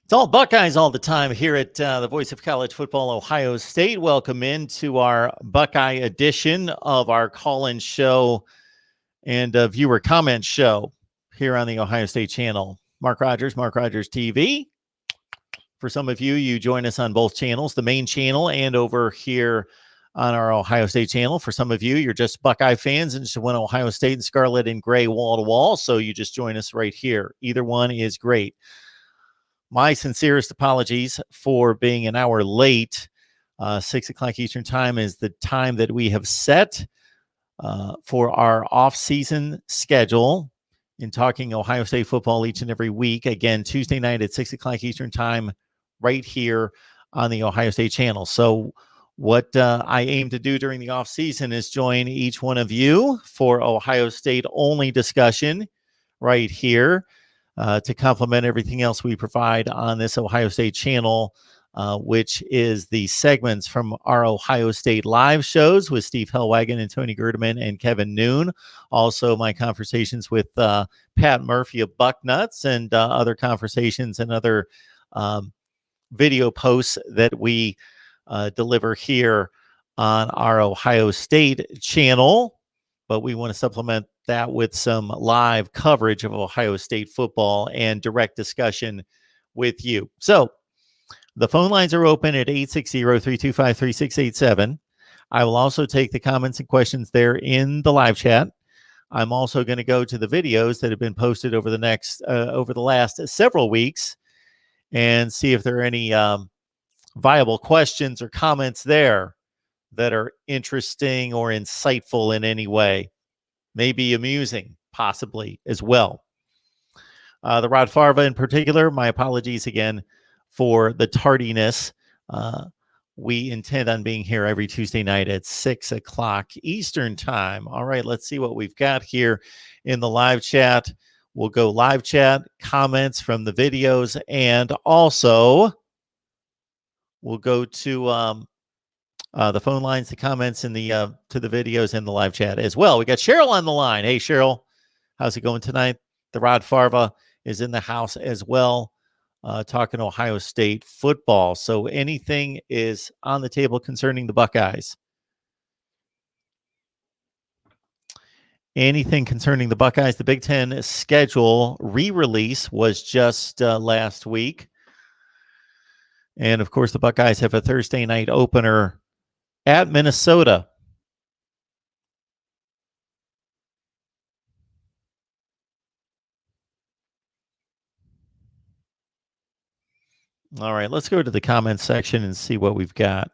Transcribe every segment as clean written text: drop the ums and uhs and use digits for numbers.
It's all Buckeyes all the time here at the Voice of College Football, Ohio State. Welcome into our Buckeye edition of our call-in show and viewer comment show here on the Ohio State channel. Mark Rogers, MarkRogersTV. For some of you, you join us on both channels, the main channel and over here on our Ohio State channel. For some of you, you're just Buckeye fans and just want Ohio State in scarlet and gray wall to wall, so you just join us right here. Either one is great. My sincerest apologies for being an hour late. 6 o'clock Eastern time is the time that we have set for our off-season schedule in talking Ohio State football each and every week. Again, Tuesday night at 6 o'clock Eastern time right here on the Ohio State channel. So what I aim to do during the off-season is join each one of you for Ohio State-only discussion right here. To complement everything else we provide on this Ohio State channel, which is the segments from our Ohio State live shows with Steve Hellwagon and Tony Gerdeman and Kevin Noon. Also, my conversations with Pat Murphy of Bucknuts and other conversations and other video posts that we deliver here on our Ohio State channel. But we want to supplement that with some live coverage of Ohio State football and direct discussion with you. So the phone lines are open at 860-325-3687. I will also take the comments and questions there in the live chat. I'm also going to go to the videos that have been posted over the last several weeks and see if there are any viable questions or comments there that are interesting or insightful in any way. Maybe amusing, possibly, as well. The Rod Farva in particular, my apologies again for the tardiness. We intend on being here every Tuesday night at 6 o'clock Eastern time. All right, let's see what we've got here in the live chat. We'll go live chat, comments from the videos, and also we'll go to the phone lines, the comments, and the to the videos and the live chat as well. We got Cheryl on the line. Hey, Cheryl, how's it going tonight? The Rod Farva is in the house as well, talking Ohio State football. So anything is on the table concerning the Buckeyes. Anything concerning the Buckeyes. The Big Ten schedule re-release was just last week. And, of course, the Buckeyes have a Thursday night opener at Minnesota. All right, let's go to the comments section and see what we've got.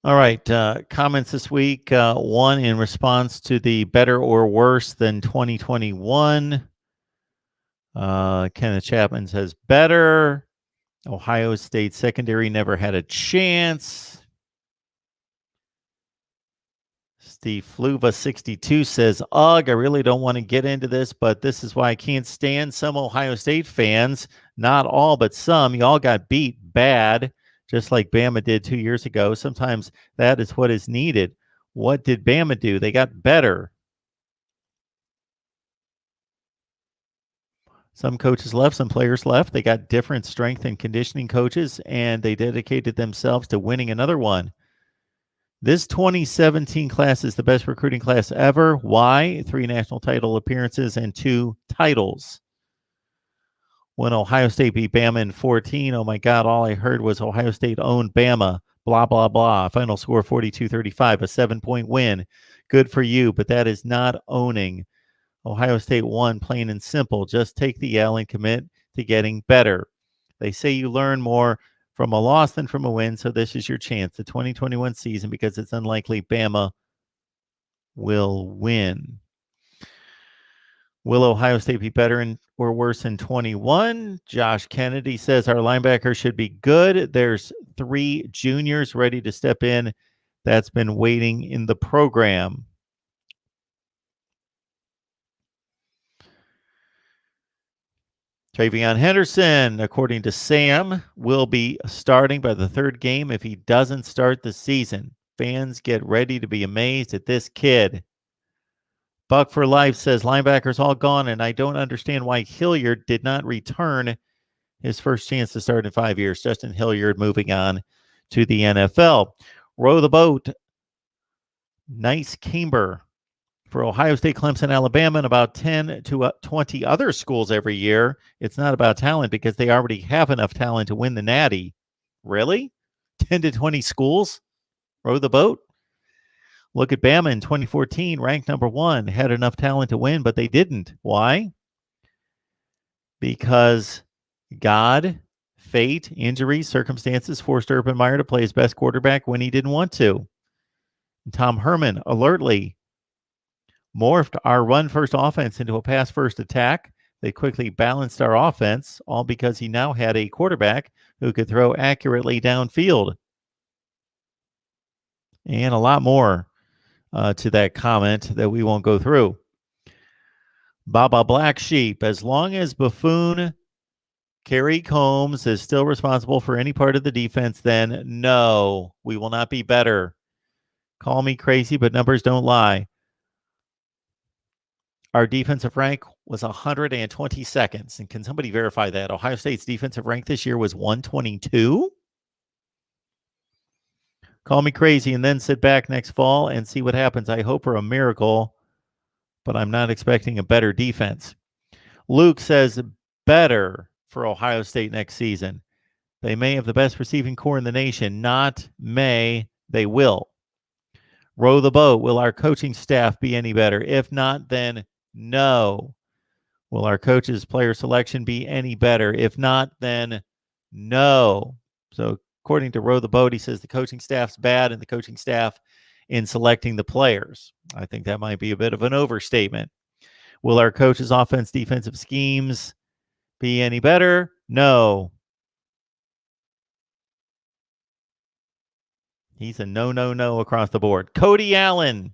All right, comments this week. One in response to the better or worse than 2021. Kenneth Chapman says better. Ohio State secondary never had a chance. Steve Fluva 62 says, ugh, I really don't want to get into this, but this is why I can't stand some Ohio State fans. Not all, but some. Y'all got beat bad, just like Bama did 2 years ago. Sometimes that is what is needed. What did Bama do? They got better. Some coaches left, some players left. They got different strength and conditioning coaches, and they dedicated themselves to winning another one. This 2017 class is the best recruiting class ever. Why? 3 national title appearances and 2 titles. When Ohio State beat Bama in 14, oh my God, all I heard was Ohio State owned Bama, blah, blah, blah. Final score 42-35, a 7-point win. Good for you, but that is not owning. Ohio State won, plain and simple. Just take the L and commit to getting better. They say you learn more from a loss than from a win, so this is your chance. The 2021 season, because it's unlikely Bama will win. Will Ohio State be better were worse in 21. Josh Kennedy says our linebacker should be good. There's 3 juniors ready to step in. That's been waiting in the program. Travion Henderson, according to Sam, will be starting by the 3rd game if he doesn't start the season. Fans get ready to be amazed at this kid. Buck for Life says linebackers all gone, and I don't understand why Hilliard did not return his first chance to start in 5 years. Justin Hilliard moving on to the NFL. Row the boat. Nice Camber for Ohio State, Clemson, Alabama, and about 10 to 20 other schools every year. It's not about talent because they already have enough talent to win the Natty. Really? 10 to 20 schools? Row the boat? Look at Bama in 2014, ranked number 1, had enough talent to win, but they didn't. Why? Because God, fate, injuries, circumstances forced Urban Meyer to play his best quarterback when he didn't want to. And Tom Herman alertly morphed our run-first offense into a pass-first attack. They quickly balanced our offense, all because he now had a quarterback who could throw accurately downfield. And a lot more to that comment that we won't go through. Baba Black Sheep, as long as Buffoon, Kerry Combs is still responsible for any part of the defense, then no, we will not be better. Call me crazy, but numbers don't lie. Our defensive rank was 122nd. And can somebody verify that? Ohio State's defensive rank this year was 122? Call me crazy and then sit back next fall and see what happens. I hope for a miracle, but I'm not expecting a better defense. Luke says better for Ohio State next season. They may have the best receiving core in the nation. Not may, they will. Row the boat. Will our coaching staff be any better? If not, then no. Will our coaches' player selection be any better? If not, then no. So according to Row the Boat, he says the coaching staff's bad and the coaching staff in selecting the players. I think that might be a bit of an overstatement. Will our coaches' offense, defensive schemes be any better? No. He's a no across the board. Cody Allen.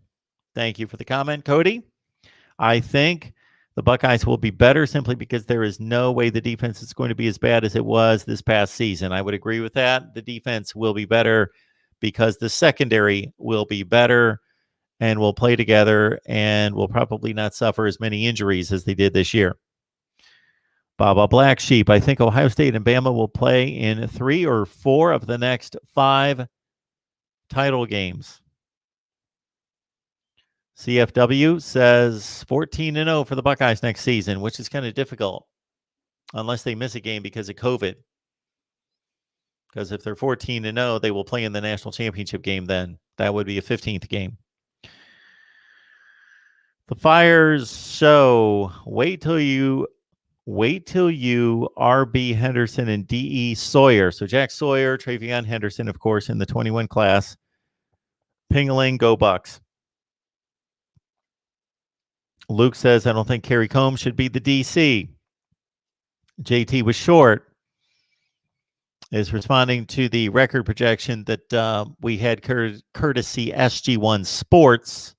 Thank you for the comment, Cody. I think the Buckeyes will be better simply because there is no way the defense is going to be as bad as it was this past season. I would agree with that. The defense will be better because the secondary will be better and will play together and will probably not suffer as many injuries as they did this year. Baba Black Sheep. I think Ohio State and Bama will play in 3 or 4 of the next 5 title games. CFW says 14-0 for the Buckeyes next season, which is kind of difficult unless they miss a game because of COVID. Because if they're 14-0, they will play in the national championship game then. That would be a 15th game. The Fires show, wait till you RB Henderson and DE Sawyer. So Jack Sawyer, Travion Henderson, of course, in the 21 class. Pingling, go Bucks. Luke says, I don't think Kerry Combs should be the DC. JT was short. Is responding to the record projection that we had courtesy SG1 Sports.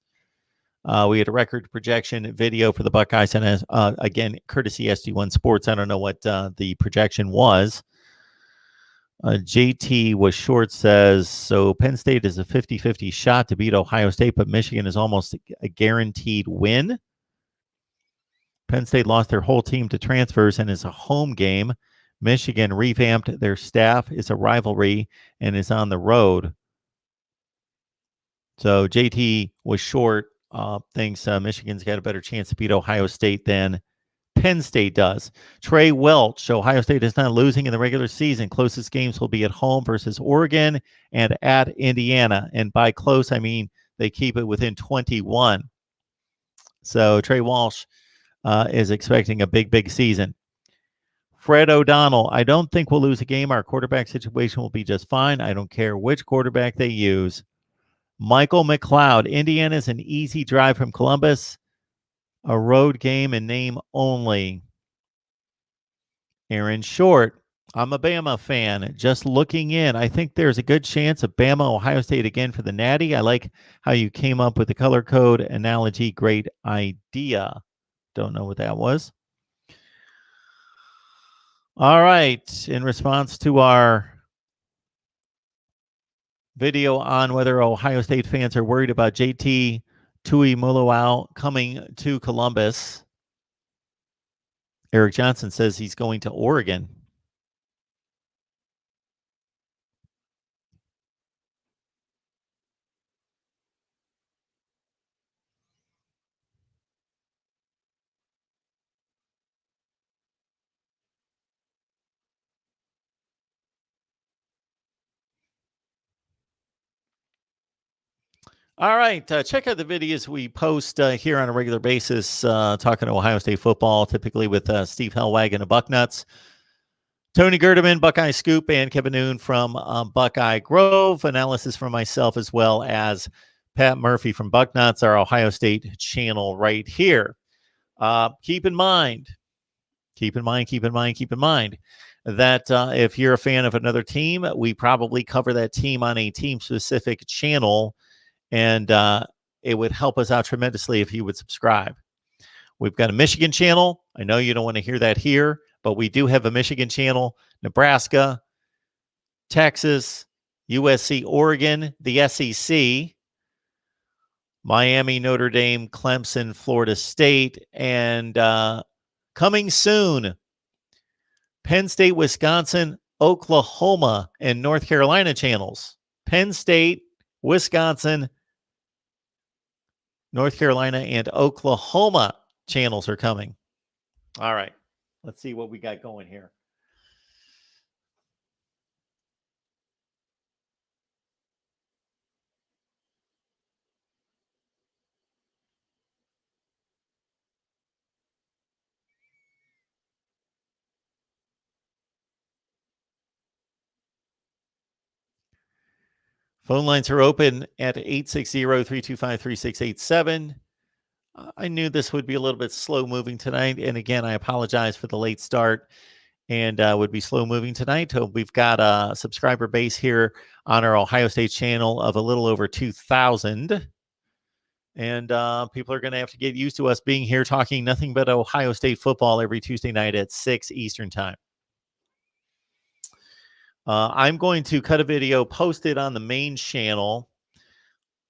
We had a record projection video for the Buckeyes, and again, courtesy SG1 Sports. I don't know what the projection was. JT was short says, so Penn State is a 50-50 shot to beat Ohio State, but Michigan is almost a guaranteed win. Penn State lost their whole team to transfers and is a home game. Michigan revamped their staff, is a rivalry, and is on the road. So JT was short, thinks Michigan's got a better chance to beat Ohio State than Penn State does. Trey Welch, Ohio State is not losing in the regular season. Closest games will be at home versus Oregon and at Indiana. And by close, I mean they keep it within 21. So Trey Walsh is expecting a big season. Fred O'Donnell, I don't think we'll lose a game. Our quarterback situation will be just fine. I don't care which quarterback they use. Michael McLeod, Indiana's an easy drive from Columbus. A road game in name only. Aaron Short. I'm a Bama fan. Just looking in, I think there's a good chance of Bama, Ohio State again for the Natty. I like how you came up with the color code analogy. Great idea. Don't know what that was. All right. In response to our video on whether Ohio State fans are worried about JT Tuimoloau coming to Columbus, Eric Johnson says he's going to Oregon. All right. Check out the videos we post here on a regular basis, talking Ohio State football, typically with Steve Hellwagon of Bucknuts, Tony Gerdeman, Buckeye Scoop, and Kevin Noon from Buckeye Grove. Analysis from myself as well as Pat Murphy from Bucknuts, our Ohio State channel right here. Keep in mind that if you're a fan of another team, we probably cover that team on a team-specific channel, and it would help us out tremendously if you would subscribe. We've got a Michigan channel. I know you don't want to hear that here, but we do have a Michigan channel, Nebraska, Texas, USC, Oregon, the SEC, Miami, Notre Dame, Clemson, Florida State, and coming soon, Penn State, Wisconsin, Oklahoma, and North Carolina channels. Penn State, Wisconsin, North Carolina, and Oklahoma channels are coming. All right. Let's see what we got going here. Phone lines are open at 860-325-3687. I knew this would be a little bit slow moving tonight. And again, I apologize for the late start and would be slow moving tonight. We've got a subscriber base here on our Ohio State channel of a little over 2,000. And people are going to have to get used to us being here talking nothing but Ohio State football every Tuesday night at 6 Eastern time. I'm going to cut a video, post it on the main channel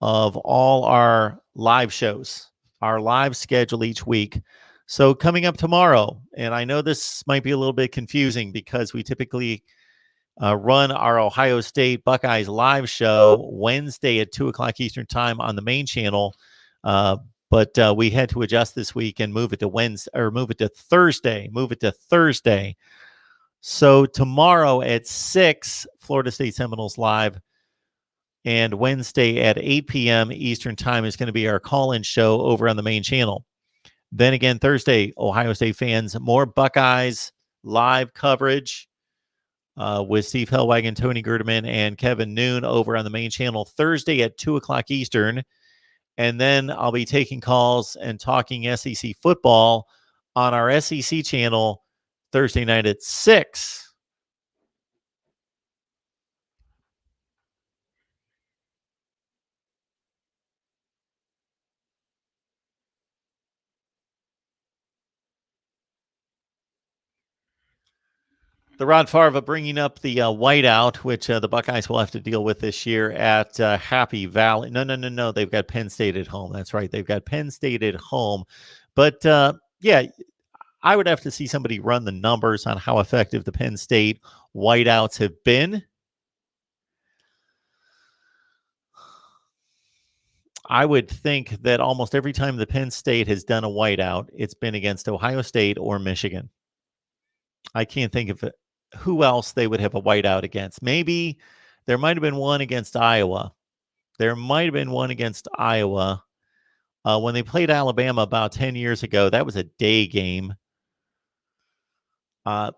of all our live shows, our live schedule each week. So coming up tomorrow, and I know this might be a little bit confusing because we typically run our Ohio State Buckeyes live show Wednesday at 2 o'clock Eastern time on the main channel. But we had to adjust this week and move it to Thursday. So tomorrow at 6, Florida State Seminoles live, and Wednesday at 8 p.m. Eastern time is going to be our call-in show over on the main channel. Then again, Thursday, Ohio State fans, more Buckeyes live coverage with Steve Hellwagon, Tony Gerdeman, and Kevin Noon over on the main channel Thursday at 2 o'clock Eastern. And then I'll be taking calls and talking SEC football on our SEC channel Thursday night at 6. The Rod Favre bringing up the whiteout, which the Buckeyes will have to deal with this year at Happy Valley. No. They've got Penn State at home. That's right. They've got Penn State at home. But, yeah, I would have to see somebody run the numbers on how effective the Penn State whiteouts have been. I would think that almost every time the Penn State has done a whiteout, it's been against Ohio State or Michigan. I can't think of who else they would have a whiteout against. Maybe there might have been one against Iowa. When they played Alabama about 10 years ago. That was a day game.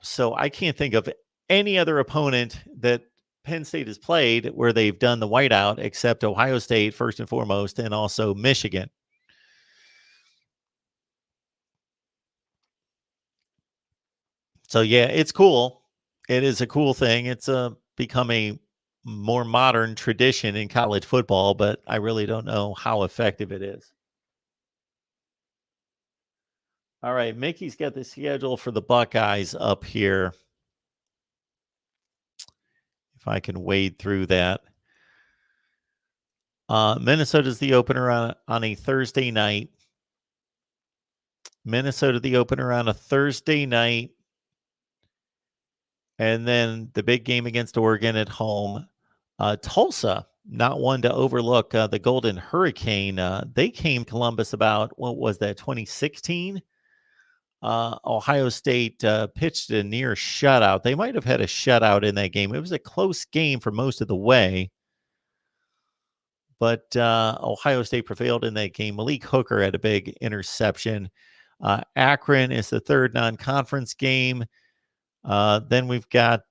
So I can't think of any other opponent that Penn State has played where they've done the whiteout except Ohio State, first and foremost, and also Michigan. So yeah, it's cool. It is a cool thing. It's become a more modern tradition in college football, but I really don't know how effective it is. All right, Mickey's got the schedule for the Buckeyes up here. If I can wade through that. Minnesota's the opener on a Thursday night. Minnesota the opener on a Thursday night. And then the big game against Oregon at home. Tulsa, not one to overlook. The Golden Hurricane, they came Columbus about, what was that, 2016? Ohio State pitched a near shutout. They might have had a shutout in that game. It was a close game for most of the way, but Ohio State prevailed in that game. Malik Hooker had a big interception. Akron is the third non-conference game. Then we've got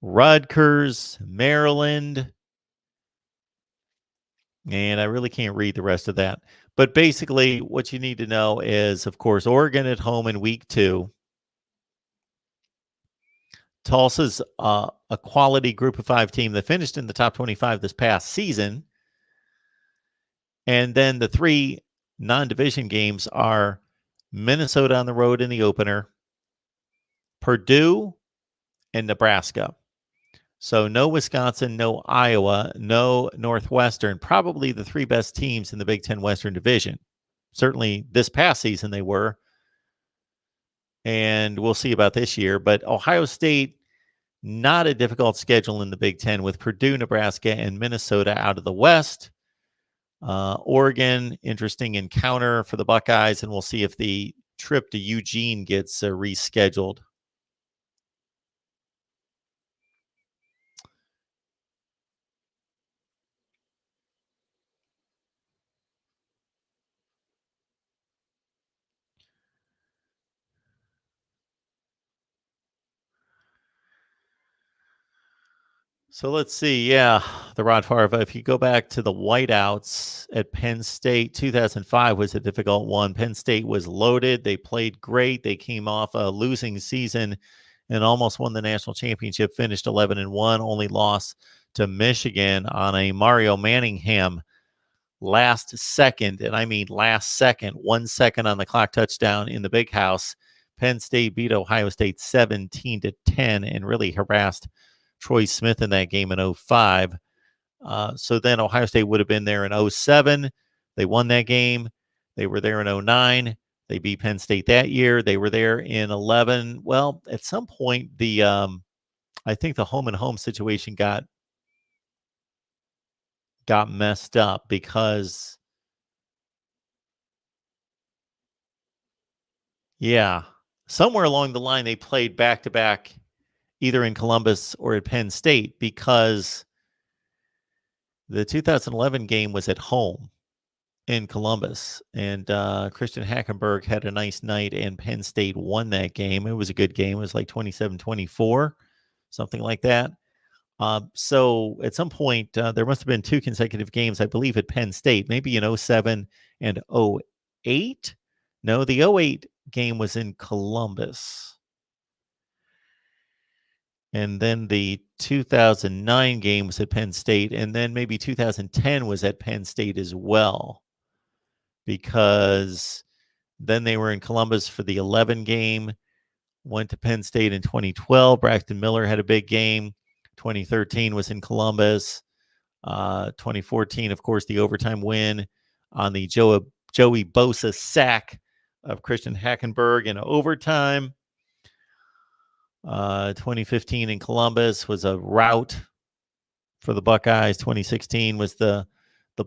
Rutgers, Maryland, and I really can't read the rest of that. But basically, what you need to know is, of course, Oregon at home in week 2. Tulsa's a quality Group of 5 team that finished in the top 25 this past season. And then the 3 non-division games are Minnesota on the road in the opener, Purdue, and Nebraska. So no Wisconsin, no Iowa, no Northwestern, probably the 3 best teams in the Big Ten Western Division. Certainly this past season they were. And we'll see about this year. But Ohio State, not a difficult schedule in the Big Ten with Purdue, Nebraska, and Minnesota out of the West. Oregon, interesting encounter for the Buckeyes, and we'll see if the trip to Eugene gets rescheduled. So let's see. Yeah, the Rod Favre. If you go back to the whiteouts at Penn State, 2005 was a difficult one. Penn State was loaded. They played great. They came off a losing season and almost won the national championship. Finished 11-1. Only loss to Michigan on a Mario Manningham last second, and I mean last second, 1 second on the clock touchdown in the Big House. Penn State beat Ohio State 17-10 and really harassed Troy Smith in that game in 05. So then Ohio State would have been there in 07. They won that game. They were there in 09. They beat Penn State that year. They were there in 11. Well, at some point, I think the home and home situation got messed up because, yeah, somewhere along the line they played back to back either in Columbus or at Penn State because the 2011 game was at home in Columbus, and Christian Hackenberg had a nice night, and Penn State won that game. It was a good game. It was like 27-24, something like that. So at some point, there must have been 2 consecutive games, I believe, at Penn State, maybe in 07 and 08. No, the 08 game was in Columbus. And then the 2009 game was at Penn State, and then maybe 2010 was at Penn State as well, because then they were in Columbus for the 11 game, went to Penn State in 2012. Braxton Miller had a big game. 2013 was in Columbus. 2014, of course, the overtime win on the Joey Bosa sack of Christian Hackenberg in overtime. 2015 in Columbus was a rout for the Buckeyes. 2016 was the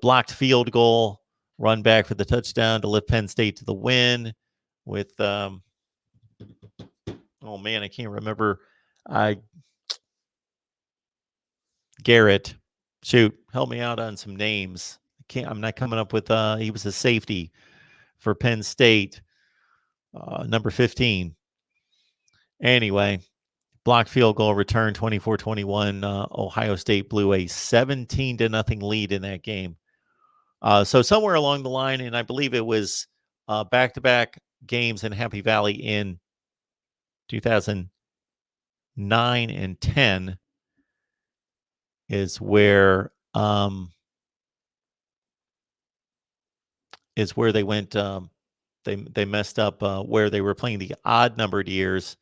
blocked field goal run back for the touchdown to lift Penn State to the win with oh man, I can't remember. Garrett, shoot, help me out on some names. I'm not coming up with he was a safety for Penn State, number 15. Anyway, blocked field goal return, 24-21. Ohio State blew a 17-0 lead in that game. So somewhere along the line, and I believe it was back-to-back games in Happy Valley in 2009 and 10 is where they went. They messed up where they were playing the odd numbered years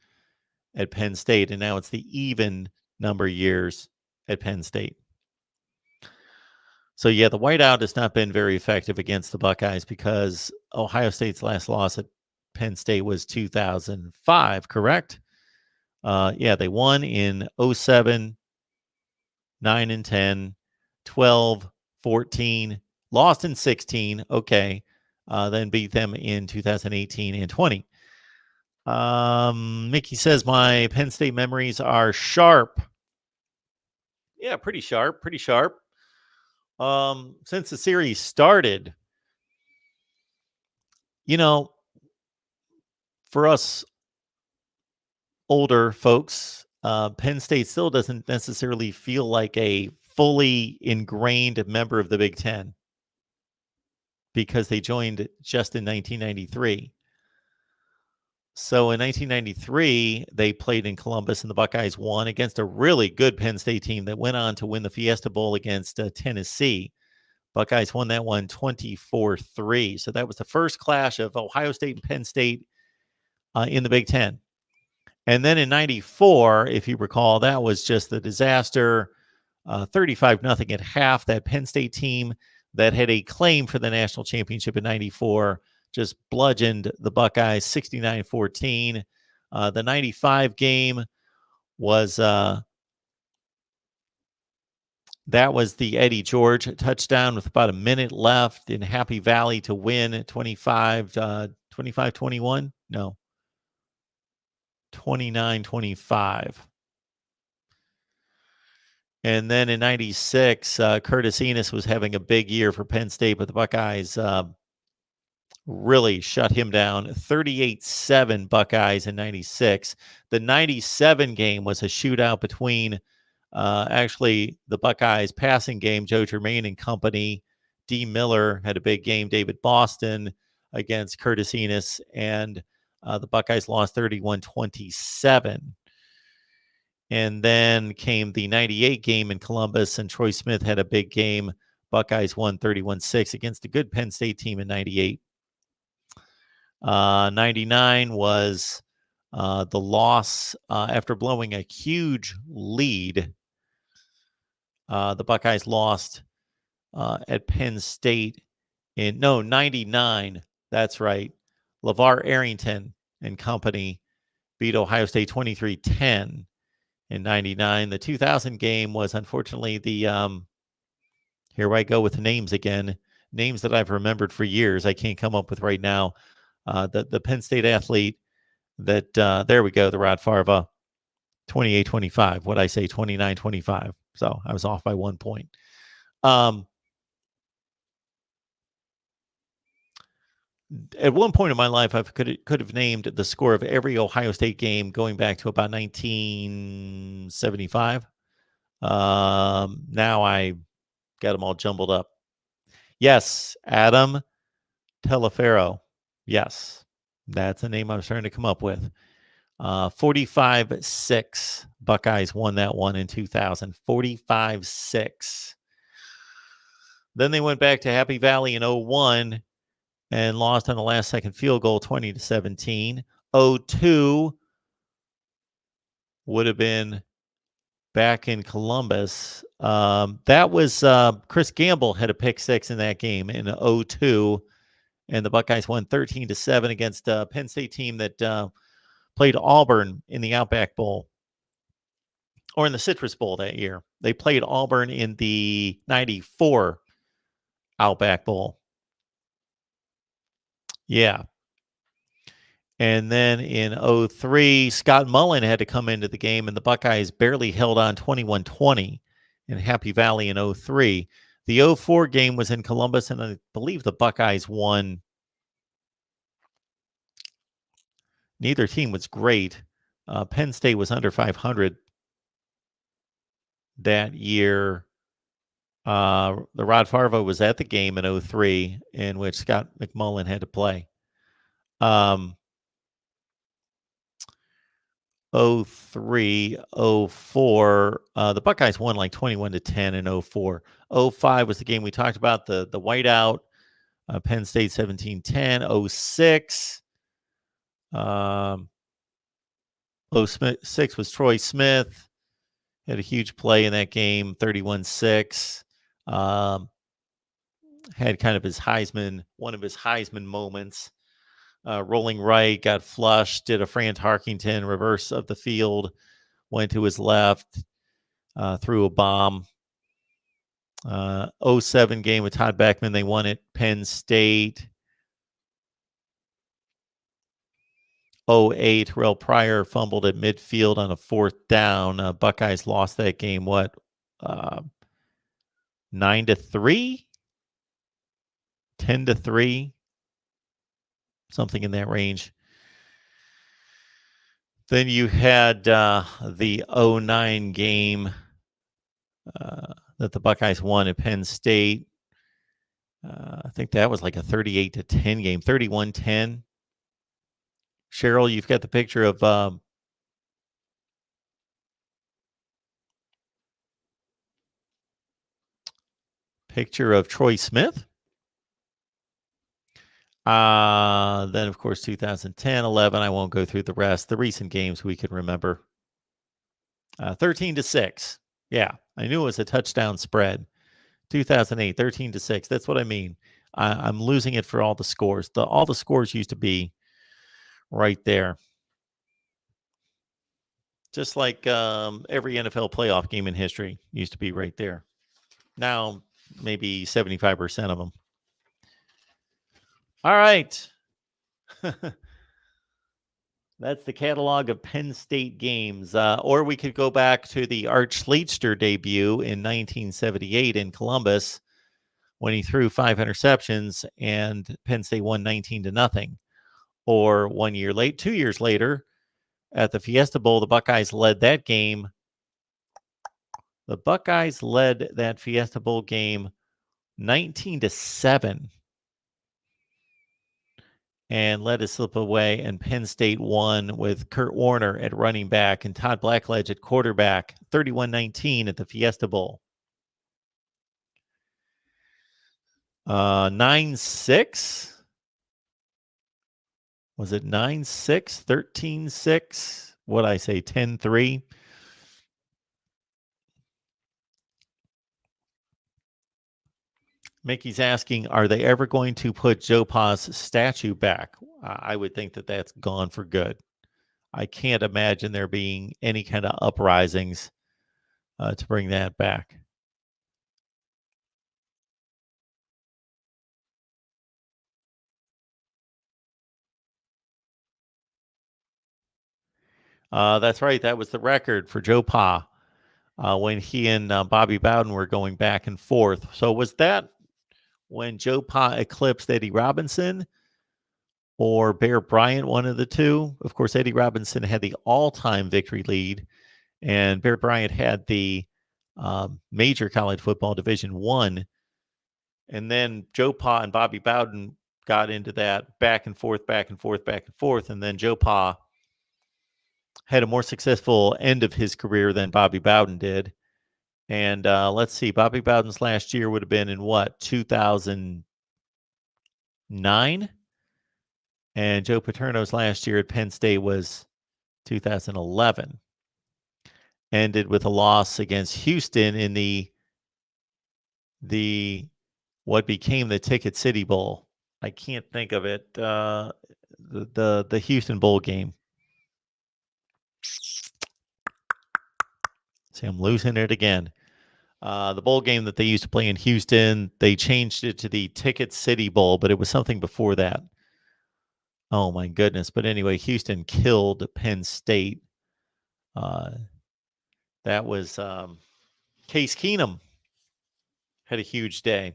at Penn State, and now it's the even number years at Penn State. So yeah, the whiteout has not been very effective against the Buckeyes because Ohio State's last loss at Penn State was 2005, correct? Yeah, they won in 07, 9 and 10, 12, 14, lost in 16, okay, then beat them in 2018 and 20. Mickey says my Penn State memories are sharp. Yeah, pretty sharp, pretty sharp. Since the series started, you know, for us older folks, Penn State still doesn't necessarily feel like a fully ingrained member of the Big Ten because they joined just in 1993. So in 1993, they played in Columbus, and the Buckeyes won against a really good Penn State team that went on to win the Fiesta Bowl against Tennessee. Buckeyes won that one 24-3. So that was the first clash of Ohio State and Penn State in the Big Ten. And then in 94, if you recall, that was just the disaster, 35-0 at half. That Penn State team that had a claim for the national championship in 94 just bludgeoned the Buckeyes 69-14. The 95 game was that was the Eddie George touchdown with about a minute left in Happy Valley to win 25-21. No, 29-25. And then in 96, Curtis Enos was having a big year for Penn State, but the Buckeyes really shut him down. 38-7 Buckeyes in 96. The 97 game was a shootout between actually the Buckeyes passing game, Joe Germain and company. D. Miller had a big game. David Boston against Curtis Enos, and the Buckeyes lost 31-27. And then came the 98 game in Columbus, and Troy Smith had a big game. Buckeyes won 31-6 against a good Penn State team in 98. 99 was the loss after blowing a huge lead. The Buckeyes lost at Penn State in 99. That's right. LeVar Arrington and company beat Ohio State 23-10 in 99. The 2000 game was unfortunately the here I go with names again. Names that I've remembered for years. I can't come up with right now. The Penn State athlete that there we go, the Rod Farva 28-25. What I say 29-25. So I was off by 1 point. At one point in my life, I could have named the score of every Ohio State game going back to about 1975. Now I got them all jumbled up. Yes, Adam Telefero. Yes, that's the name I was trying to come up with. 45-6. Buckeyes won that one in 2000. 45-6. Then they went back to Happy Valley in 01 and lost on the last second field goal 20-17. 02 would have been back in Columbus. That was Chris Gamble had a pick six in that game in 02, and the Buckeyes won 13-7 against a Penn State team that played Auburn in the Outback Bowl, or in the Citrus Bowl that year. They played Auburn in the 94 Outback Bowl. Yeah. And then in 03, Scott Mullen had to come into the game, and the Buckeyes barely held on 21-20 in Happy Valley in 03. The 04 game was in Columbus, and I believe the Buckeyes won. Neither team was great. Penn State was under 500 that year. The Rod Farva was at the game in 03, in which Scott McMullen had to play. 03, 04. The Buckeyes won like 21-10 in 04. 05 was the game we talked about, the whiteout. Penn State 17-10. 06. 06 was Troy Smith. Had a huge play in that game, 31-6. Had kind of one of his Heisman moments. Rolling right, got flushed, did a Fran Tarkington reverse of the field, went to his left, threw a bomb. 07 game with Todd Beckman, they won at Penn State. 08, Terrell Pryor fumbled at midfield on a 4th down. Buckeyes lost that game, 9-3? 10-3? Something in that range. Then you had the 09 game that the Buckeyes won at Penn State. I think that was like a 38-10 game, 31-10. Cheryl, you've got the picture of Troy Smith. Then, of course, 2010, 11. I won't go through the rest. The recent games we can remember. 13-6. Yeah, I knew it was a touchdown spread. 2008, 13-6. That's what I mean. I'm losing it for all the scores. All the scores used to be right there. Just like every NFL playoff game in history used to be right there. Now, maybe 75% of them. All right. That's the catalog of Penn State games. Or we could go back to the Art Schlechter debut in 1978 in Columbus when he threw 5 interceptions and Penn State won 19-0. Or 2 years later, at the Fiesta Bowl, the Buckeyes led that game. The Buckeyes led that Fiesta Bowl game 19-7 and let it slip away. And Penn State won with Kurt Warner at running back and Todd Blackledge at quarterback, 31-19 at the Fiesta Bowl. 9-6? Was it 9-6? 13-6? What'd I say? 10-3? Mickey's asking, are they ever going to put Joe Pa's statue back? I would think that that's gone for good. I can't imagine there being any kind of uprisings to bring that back. That's right. That was the record for Joe Pa when he and Bobby Bowden were going back and forth. So was that when Joe Pa eclipsed Eddie Robinson or Bear Bryant, one of the two? Of course, Eddie Robinson had the all-time victory lead, and Bear Bryant had the major college football Division I. And then Joe Pa and Bobby Bowden got into that back and forth, back and forth, back and forth. And then Joe Pa had a more successful end of his career than Bobby Bowden did. And let's see, Bobby Bowden's last year would have been in 2009? And Joe Paterno's last year at Penn State was 2011. Ended with a loss against Houston in the what became the Ticket City Bowl. I can't think of it. The Houston Bowl game. See, I'm losing it again. The bowl game that they used to play in Houston, they changed it to the Ticket City Bowl, but it was something before that. Oh my goodness! But anyway, Houston killed Penn State. That was Case Keenum had a huge day.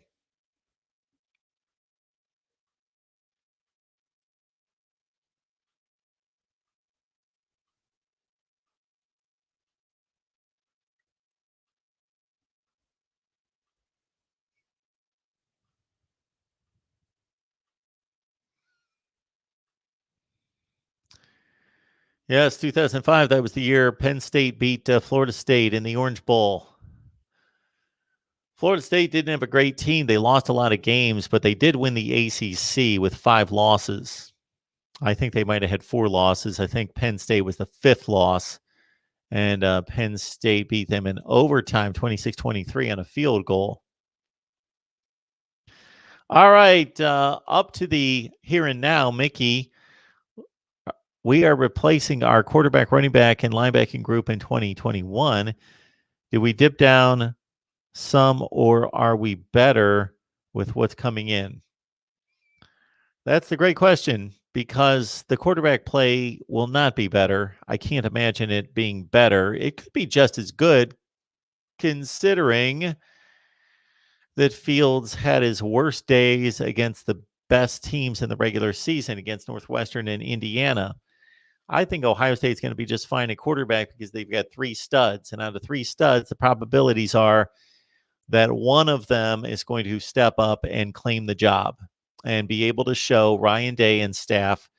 Yes, 2005. That was the year Penn State beat Florida State in the Orange Bowl. Florida State didn't have a great team. They lost a lot of games, but they did win the ACC with 5 losses. I think they might have had 4 losses. I think Penn State was the 5th loss, and Penn State beat them in overtime, 26-23 on a field goal. All right, up to the here and now, Mickey. We are replacing our quarterback, running back, and linebacking group in 2021. Did we dip down some, or are we better with what's coming in? That's the great question, because the quarterback play will not be better. I can't imagine it being better. It could be just as good, considering that Fields had his worst days against the best teams in the regular season, against Northwestern and Indiana. I think Ohio State's going to be just fine at quarterback because they've got 3 studs. And out of 3 studs, the probabilities are that one of them is going to step up and claim the job and be able to show Ryan Day and staff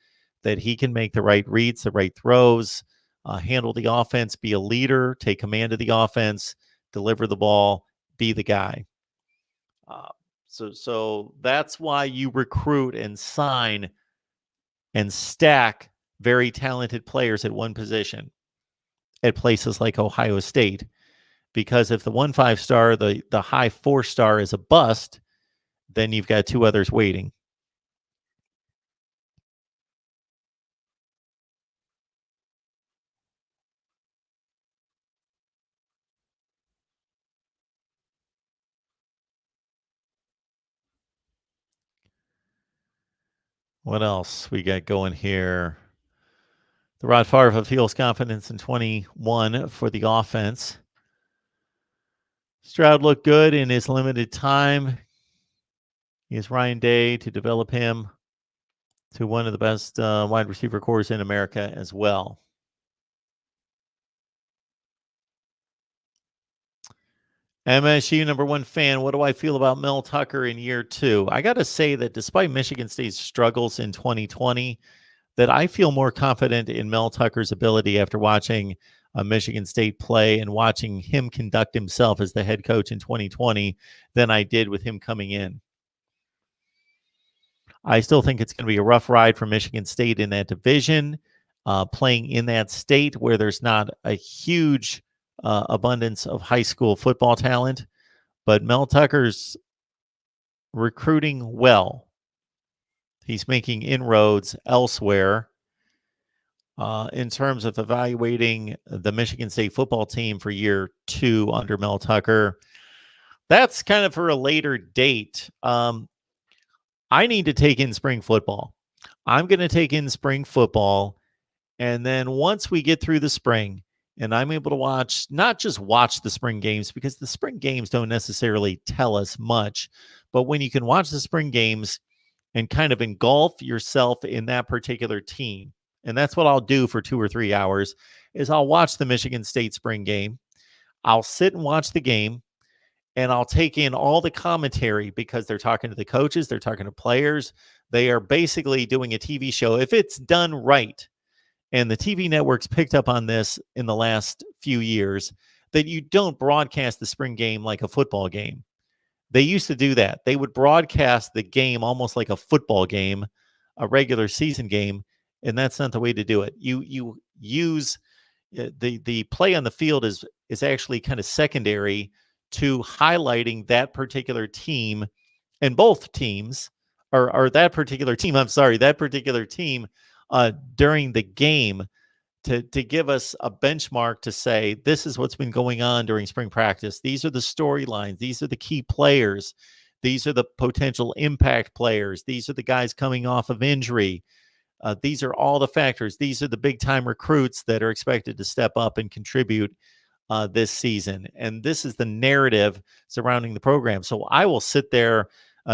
that he can make the right reads, the right throws, handle the offense, be a leader, take command of the offense, deliver the ball, be the guy. So that's why you recruit and sign and stack very talented players at one position at places like Ohio State. Because if the 1 5-star, the high 4-star is a bust, then you've got 2 others waiting. What else we got going here? The Rod Favre feels confidence in 21 for the offense. Stroud looked good in his limited time. He has Ryan Day to develop him to one of the best wide receiver corps in America as well. MSU #1 fan. What do I feel about Mel Tucker in year 2? I got to say that despite Michigan State's struggles in 2020, that I feel more confident in Mel Tucker's ability after watching Michigan State play and watching him conduct himself as the head coach in 2020 than I did with him coming in. I still think it's going to be a rough ride for Michigan State in that division, playing in that state where there's not a huge abundance of high school football talent. But Mel Tucker's recruiting well. He's making inroads elsewhere. In terms of evaluating the Michigan State football team for year 2 under Mel Tucker, that's kind of for a later date. I need to take in spring football. I'm going to take in spring football. And then once we get through the spring and I'm able to watch, not just watch the spring games, because the spring games don't necessarily tell us much, but when you can watch the spring games and kind of engulf yourself in that particular team, and that's what I'll do for 2 or 3 hours, is I'll watch the Michigan State spring game. I'll sit and watch the game, and I'll take in all the commentary because they're talking to the coaches, they're talking to players. They are basically doing a TV show. If it's done right, and the TV networks picked up on this in the last few years, that you don't broadcast the spring game like a football game. They used to do that. They would broadcast the game almost like a football game, a regular season game, and that's not the way to do it. You use the play on the field is actually kind of secondary to highlighting that particular team, and both teams or that particular team. I'm sorry, that particular team during the game to give us a benchmark to say this is what's been going on during spring practice. These are the storylines. These are the key players. These are the potential impact players. These are the guys coming off of injury. These are all the factors. These are the big time recruits that are expected to step up and contribute this season. And this is the narrative surrounding the program. So I will sit there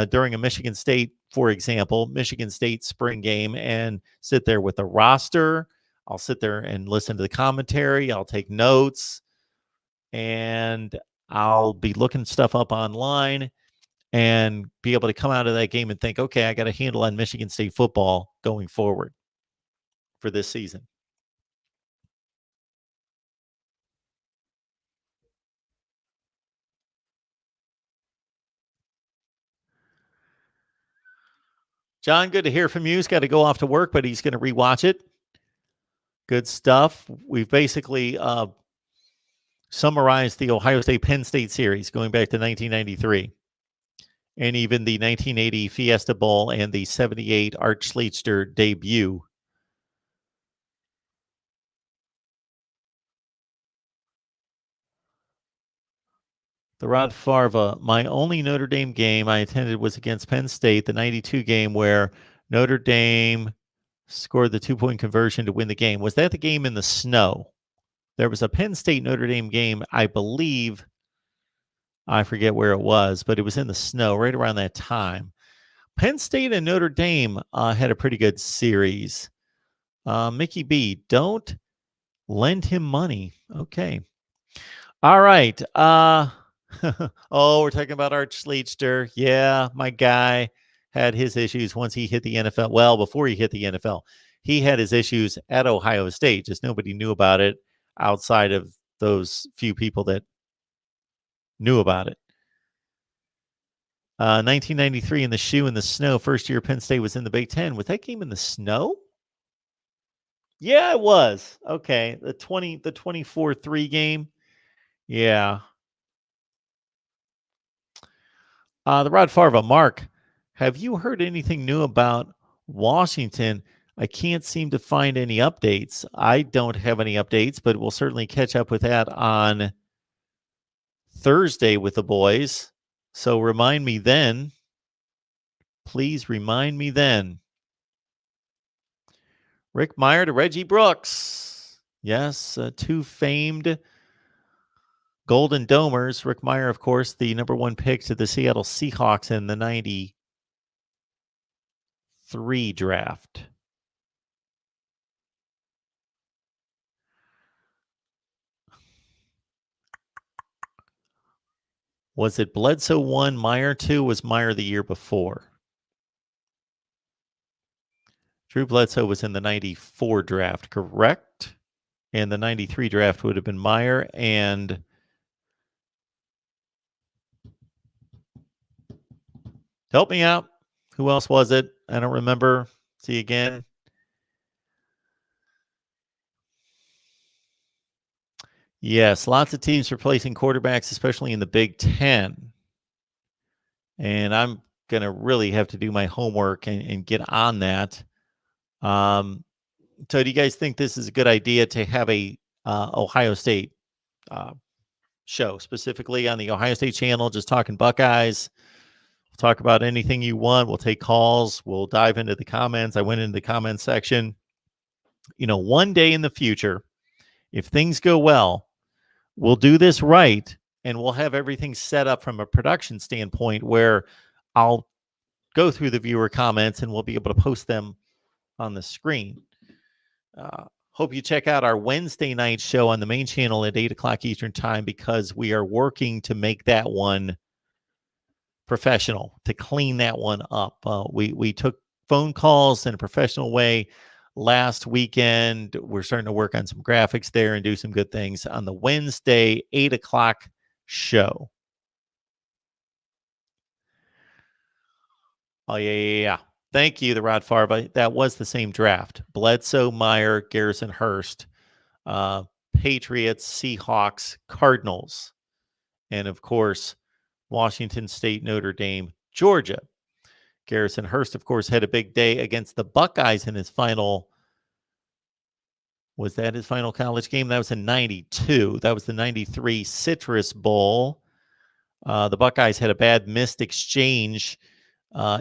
during a Michigan State, for example, Michigan State spring game, and sit there with the roster. I'll sit there and listen to the commentary. I'll take notes, and I'll be looking stuff up online and be able to come out of that game and think, okay, I got a handle on Michigan State football going forward for this season. John, good to hear from you. He's got to go off to work, but he's going to rewatch it. Good stuff. We've basically summarized the Ohio State Penn State series going back to 1993, and even the 1980 Fiesta Bowl and the 78 Art Schlechter debut. The Rod Farva, my only Notre Dame game I attended was against Penn State, the 92 game where Notre Dame scored the 2-point conversion to win the game. Was that the game in the snow? There was a Penn State Notre Dame game, I believe. I forget where it was, but it was in the snow right around that time. Penn State and Notre Dame had a pretty good series. Mickey B, don't lend him money. Okay. All right. Oh, we're talking about Art Schlechter. Yeah, my guy had his issues once he hit the NFL. Well, before he hit the NFL, he had his issues at Ohio State. Just nobody knew about it outside of those few people that knew about it. 1993 in the shoe in the snow. First year Penn State was in the Big Ten. Was that game in the snow? Yeah, it was. Okay. The 24-3 game. Yeah. The Rod Farva, Mark, have you heard anything new about Washington? I can't seem to find any updates. I don't have any updates, but we'll certainly catch up with that on Thursday with the boys. So remind me then. Please remind me then. Rick Meyer to Reggie Brooks. Yes, two famed Golden Domers. Rick Meyer, of course, the number one pick to the Seattle Seahawks in the 93 draft. Was it Bledsoe 1, Meyer 2? Was Meyer the year before? Drew Bledsoe was in the 94 draft, correct? And the 93 draft would have been Meyer and help me out. Who else was it? I don't remember. See again. Yes, lots of teams replacing quarterbacks, especially in the Big Ten. And I'm going to really have to do my homework and get on that. So do you guys think this is a good idea to have a Ohio State show, specifically on the Ohio State channel, just talking Buckeyes? We'll talk about anything you want. We'll take calls. We'll dive into the comments. I went into the comments section. You know, one day in the future, if things go well, we'll do this right, and we'll have everything set up from a production standpoint where I'll go through the viewer comments and we'll be able to post them on the screen. Hope you check out our Wednesday night show on the main channel at 8 o'clock Eastern time, because we are working to make that one professional, to clean that one up. We took phone calls in a professional way last weekend. We're starting to work on some graphics there and do some good things on the Wednesday 8 o'clock show. Oh, yeah. Thank you, the Rod Farva. That was the same draft. Bledsoe, Meyer, Garrison, Hurst, Patriots, Seahawks, Cardinals, and of course, Washington State, Notre Dame, Georgia. Garrison Hurst, of course, had a big day against the Buckeyes in his final. Was that his final college game? That was in 92. That was the 93 Citrus Bowl. The Buckeyes had a bad missed exchange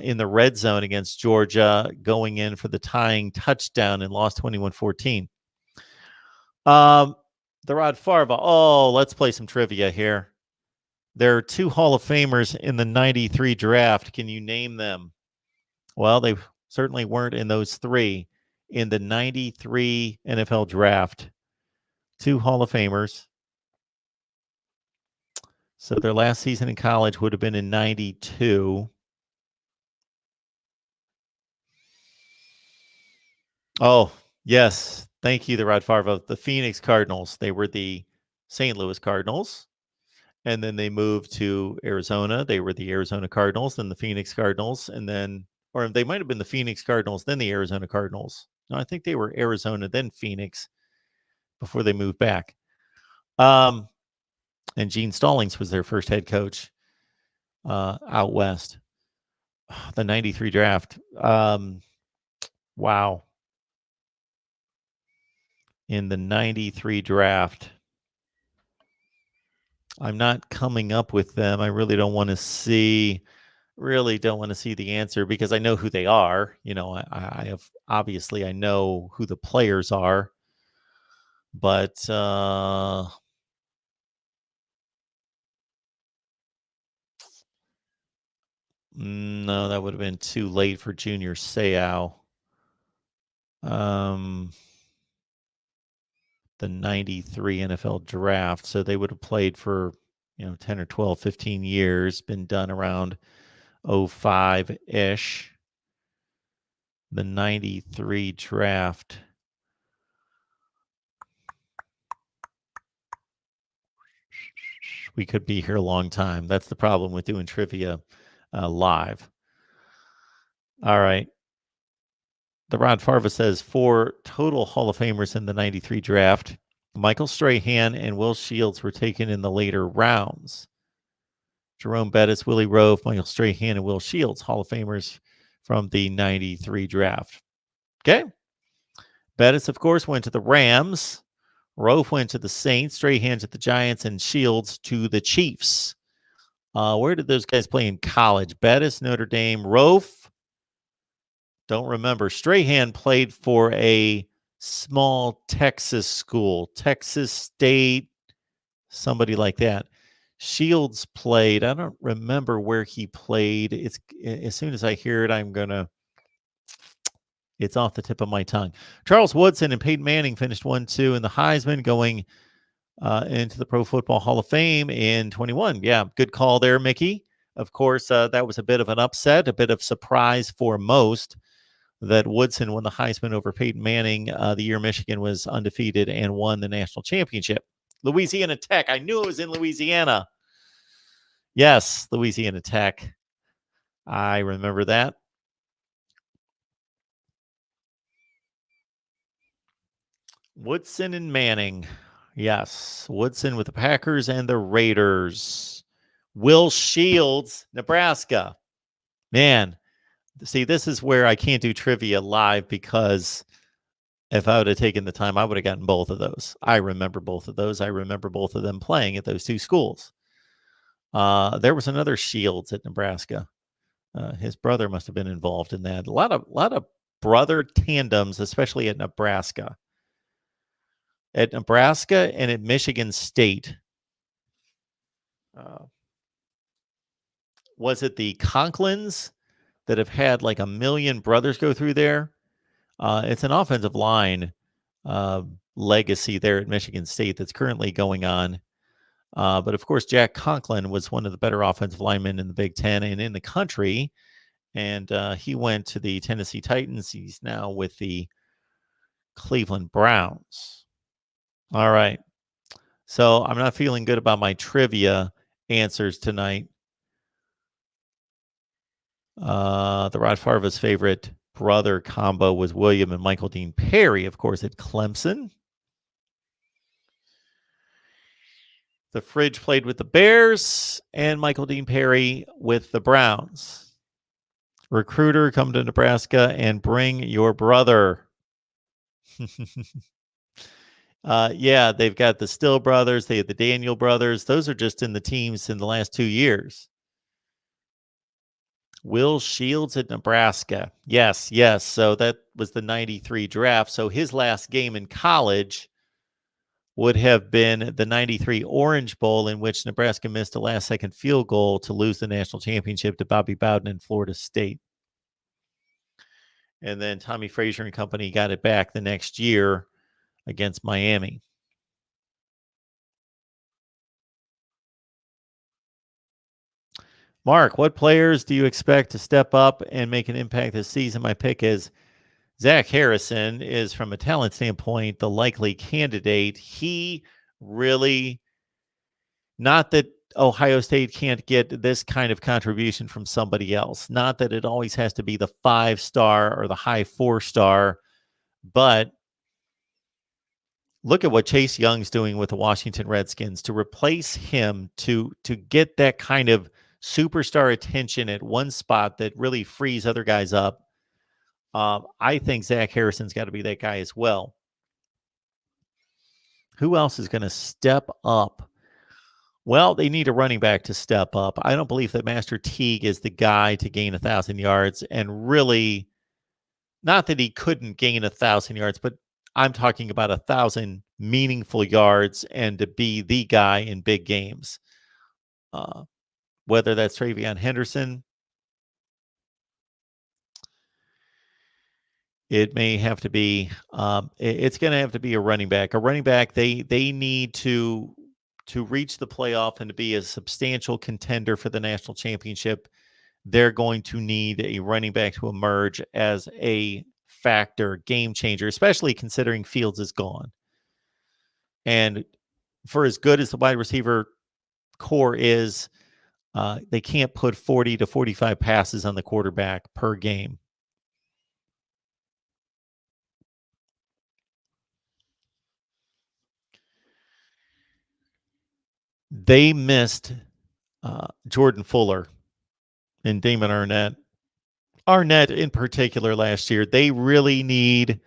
in the red zone against Georgia, going in for the tying touchdown, and lost 21-14. The Rod Farva. Oh, let's play some trivia here. There are two Hall of Famers in the 93 draft. Can you name them? Well, they certainly weren't in those three. In the 93 NFL draft, two Hall of Famers. So their last season in college would have been in 92. Oh, yes. Thank you, the Rod Farva. The Phoenix Cardinals. They were the St. Louis Cardinals. And then they moved to Arizona. They were the Arizona Cardinals and the Phoenix Cardinals. And then or they might have been the Phoenix Cardinals, then the Arizona Cardinals. No, I think they were Arizona, then Phoenix before they moved back. And Gene Stallings was their first head coach out west. The 93 draft. Wow. In the 93 draft, I'm not coming up with them. I really don't want to see the answer because I know who they are. I have obviously I know who the players are, but no, that would have been too late for Junior Seau. The 93 NFL draft. So they would have played for, 10 or 12, 15 years, been done around 05-ish. The 93 draft. We could be here a long time. That's the problem with doing trivia live. All right. The Rod Farva says 4 total Hall of Famers in the 93 draft. Michael Strahan and Will Shields were taken in the later rounds. Jerome Bettis, Willie Rove, Michael Strahan, and Will Shields, Hall of Famers from the 93 draft. Okay. Bettis, of course, went to the Rams. Rove went to the Saints, Strahan to the Giants, and Shields to the Chiefs. Where did those guys play in college? Bettis, Notre Dame. Rove, don't remember. Strahan played for a small Texas school, Texas State, somebody like that. Shields played. I don't remember where he played. It's as soon as I hear it, it's off the tip of my tongue. Charles Woodson and Peyton Manning finished 1-2 in the Heisman, going into the Pro Football Hall of Fame in 21. Yeah, good call there, Mickey. Of course, that was a bit of an upset, a bit of surprise for most that Woodson won the Heisman over Peyton Manning the year Michigan was undefeated and won the national championship. Louisiana Tech. I knew it was in Louisiana. Yes, Louisiana Tech. I remember that. Woodson and Manning. Yes, Woodson with the Packers and the Raiders. Will Shields, Nebraska. Man, see, this is where I can't do trivia live because if I would have taken the time, I would have gotten both of those. I remember both of those. I remember both of them playing at those two schools. There was another Shields at Nebraska. His brother must have been involved in that. A lot of brother tandems, especially at Nebraska. At Nebraska and at Michigan State. Was it the Conklins that have had like 1 million brothers go through there? It's an offensive line legacy there at Michigan State that's currently going on. But of course, Jack Conklin was one of the better offensive linemen in the Big Ten and in the country. And he went to the Tennessee Titans. He's now with the Cleveland Browns. All right. So I'm not feeling good about my trivia answers tonight. The Rod Farva's favorite brother combo was William and Michael Dean Perry, of course, at Clemson. The Fridge played with the Bears and Michael Dean Perry with the Browns. Recruiter, come to Nebraska and bring your brother. Yeah, they've got the Still brothers. They have the Daniel brothers. Those are just in the teams in the last 2 years. Will Shields at Nebraska. Yes. So that was the 93 draft. So his last game in college would have been the 93 Orange Bowl, in which Nebraska missed a last-second field goal to lose the national championship to Bobby Bowden and Florida State. And then Tommy Frazier and company got it back the next year against Miami. Mark, what players do you expect to step up and make an impact this season? My pick is Zach Harrison is, from a talent standpoint, the likely candidate. He really, not that Ohio State can't get this kind of contribution from somebody else. Not that it always has to be the 5-star or the high 4-star, but look at what Chase Young's doing with the Washington Redskins to replace him, to get that kind of superstar attention at one spot that really frees other guys up. I think Zach Harrison's got to be that guy as well. Who else is going to step up? Well, they need a running back to step up. I don't believe that Master Teague is the guy to gain 1,000 yards, and really, not that he couldn't gain 1,000 yards, but I'm talking about 1,000 meaningful yards and to be the guy in big games. Whether that's Travion Henderson, it may have to be. It's going to have to be a running back. A running back. They need to reach the playoff and to be a substantial contender for the national championship. They're going to need a running back to emerge as a factor, game changer, especially considering Fields is gone. And for as good as the wide receiver core is, they can't put 40 to 45 passes on the quarterback per game. They missed Jordan Fuller and Damon Arnett. Arnett in particular last year. They really need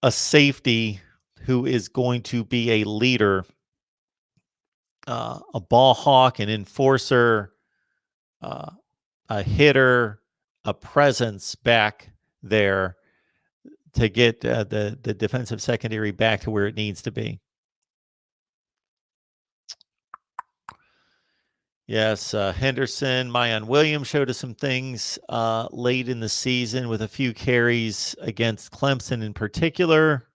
a safety who is going to be a leader, a ball hawk, an enforcer, a hitter, a presence back there to get the defensive secondary back to where it needs to be. Yes, Henderson, Mayan Williams showed us some things late in the season with a few carries against Clemson in particular.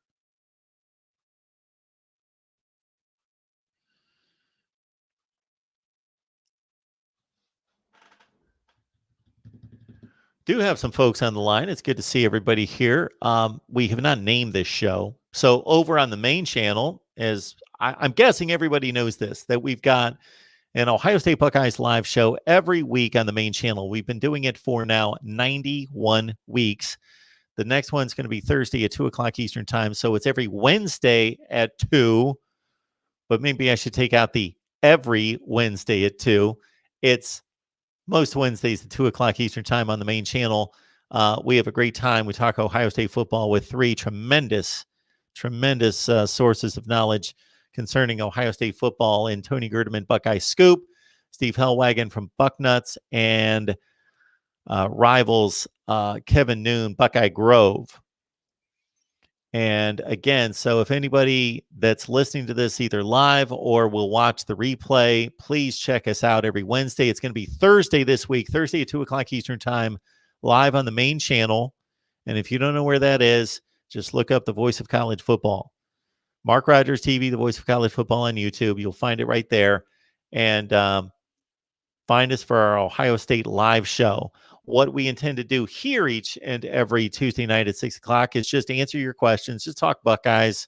Do have some folks on the line. It's good to see everybody here. We have not named this show. So over on the main channel, as I'm guessing everybody knows this, that we've got an Ohio State Buckeyes live show every week on the main channel. We've been doing it for now 91 weeks. The next one's going to be Thursday at 2 o'clock Eastern time. So it's every Wednesday at 2. But maybe I should take out the every Wednesday at 2. It's most Wednesdays at 2 o'clock Eastern time on the main channel. We have a great time. We talk Ohio State football with 3 tremendous sources of knowledge concerning Ohio State football in Tony Gerdeman, Buckeye Scoop, Steve Hellwagon from Bucknuts, and rivals Kevin Noon, Buckeye Grove. And again, so if anybody that's listening to this either live or will watch the replay, please check us out every Wednesday. It's going to be Thursday this week, Thursday at 2 o'clock Eastern time, live on the main channel. And if you don't know where that is, just look up the Voice of College Football. MarkRogersTV, the Voice of College Football on YouTube. You'll find it right there. And find us for our Ohio State live show. What we intend to do here each and every Tuesday night at 6 o'clock is just answer your questions, just talk Buckeyes,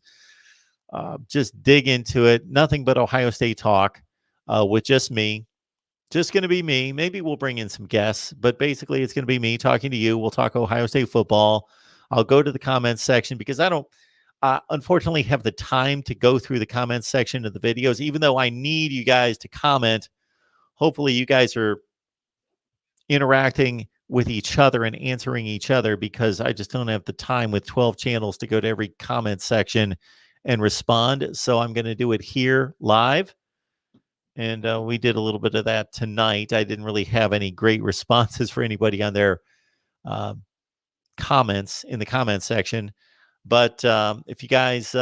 just dig into it. Nothing but Ohio State talk with just me. Just going to be me. Maybe we'll bring in some guests, but basically it's going to be me talking to you. We'll talk Ohio State football. I'll go to the comments section because I don't unfortunately have the time to go through the comments section of the videos, even though I need you guys to comment. Hopefully you guys are interacting with each other and answering each other, because I just don't have the time with 12 channels to go to every comment section and respond. So I'm going to do it here live. And we did a little bit of that tonight. I didn't really have any great responses for anybody on their comments in the comment section. But if you guys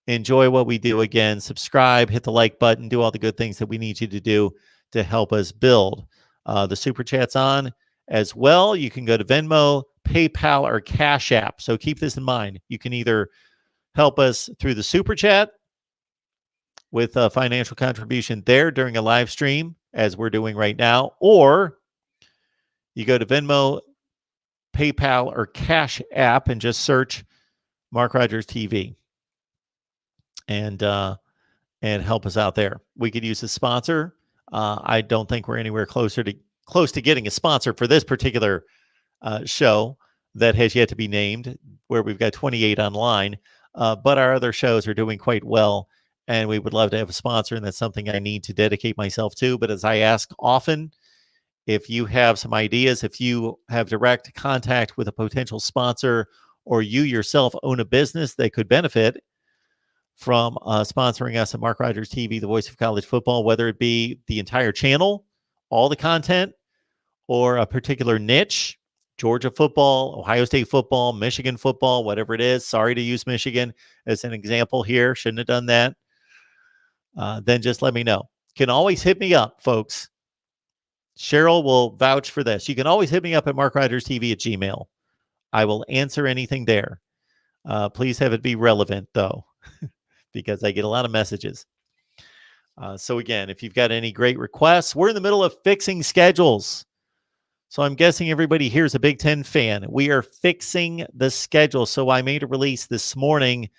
enjoy what we do, again, subscribe, hit the like button, do all the good things that we need you to do to help us build. The Super Chat's on as well. You can go to Venmo, PayPal, or Cash App. So keep this in mind. You can either help us through the Super Chat with a financial contribution there during a live stream, as we're doing right now, or you go to Venmo, PayPal, or Cash App and just search Mark Rogers TV. And and help us out there. We could use a sponsor. I don't think we're anywhere close to getting a sponsor for this particular show that has yet to be named, where we've got 28 online. But our other shows are doing quite well, and we would love to have a sponsor, and that's something I need to dedicate myself to. But as I ask often, if you have some ideas, if you have direct contact with a potential sponsor, or you yourself own a business that could benefit from sponsoring us at Mark Rogers TV, the voice of college football, whether it be the entire channel, all the content, or a particular niche, Georgia football, Ohio State football, Michigan football, whatever it is. Sorry to use Michigan as an example here. Shouldn't have done that. Then just let me know. Can always hit me up, folks. Cheryl will vouch for this. You can always hit me up at MarkRogersTV at Gmail. I will answer anything there. Please have it be relevant, though, because I get a lot of messages. So again, if you've got any great requests, we're in the middle of fixing schedules. So I'm guessing everybody here is a Big Ten fan. We are fixing the schedule. So I made a release this morning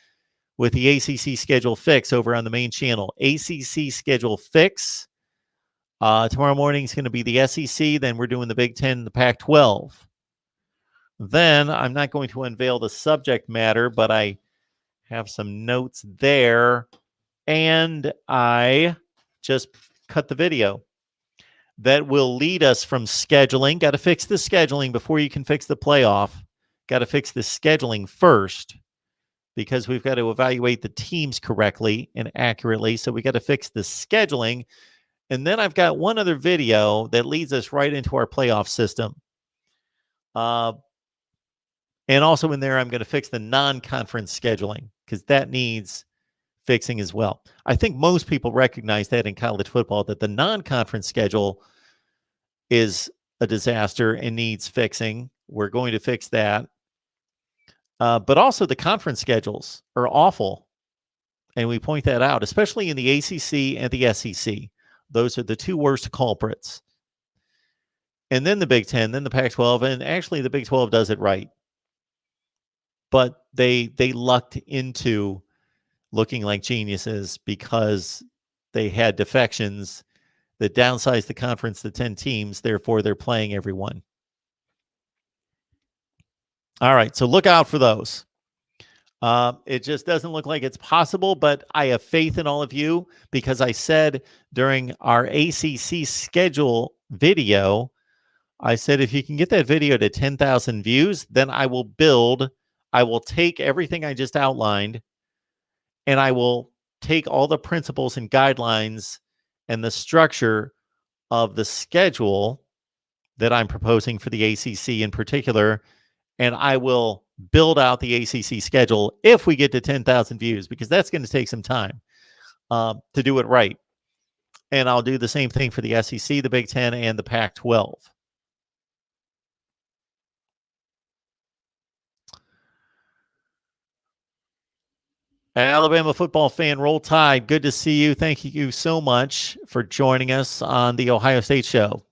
with the ACC schedule fix over on the main channel. ACC schedule fix. Tomorrow morning is going to be the SEC. Then we're doing the Big Ten and the Pac-12. Then I'm not going to unveil the subject matter, but I have some notes there. And I just cut the video that will lead us from scheduling. Got to fix the scheduling before you can fix the playoff. Got to fix the scheduling first, because we've got to evaluate the teams correctly and accurately. So we got to fix the scheduling. And then I've got one other video that leads us right into our playoff system. And also in there, I'm going to fix the non-conference scheduling, because that needs fixing as well. I think most people recognize that in college football, that the non-conference schedule is a disaster and needs fixing. We're going to fix that. But also the conference schedules are awful. And we point that out, especially in the ACC and the SEC. Those are the two worst culprits. And then the Big Ten, then the Pac-12, and actually the Big 12 does it right. But they lucked into looking like geniuses because they had defections that downsized the conference to 10 teams. Therefore, they're playing everyone. All right, so look out for those. It just doesn't look like it's possible, but I have faith in all of you, because I said during our ACC schedule video, I said if you can get that video to 10,000 views, then I will take everything I just outlined, and I will take all the principles and guidelines and the structure of the schedule that I'm proposing for the ACC in particular, and I will build out the ACC schedule if we get to 10,000 views, because that's going to take some time to do it right. And I'll do the same thing for the SEC, the Big Ten, and the Pac-12. Alabama football fan, roll tide. Good to see you. Thank you so much for joining us on the Ohio State show.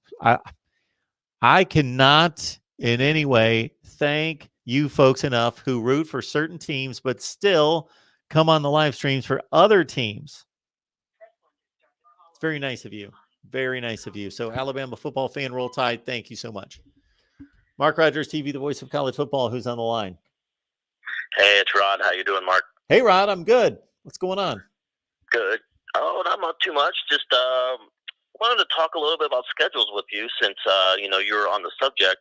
I cannot in any way thank you folks enough who root for certain teams, but still come on the live streams for other teams. It's very nice of you. Very nice of you. So Alabama football fan, roll tide. Thank you so much. Mark Rogers TV, the voice of college football. Who's on the line? Hey, it's Rod. How you doing, Mark? Hey, Rod. I'm good. What's going on? Good. Oh, not too much. Just wanted to talk a little bit about schedules with you, since you were on the subject.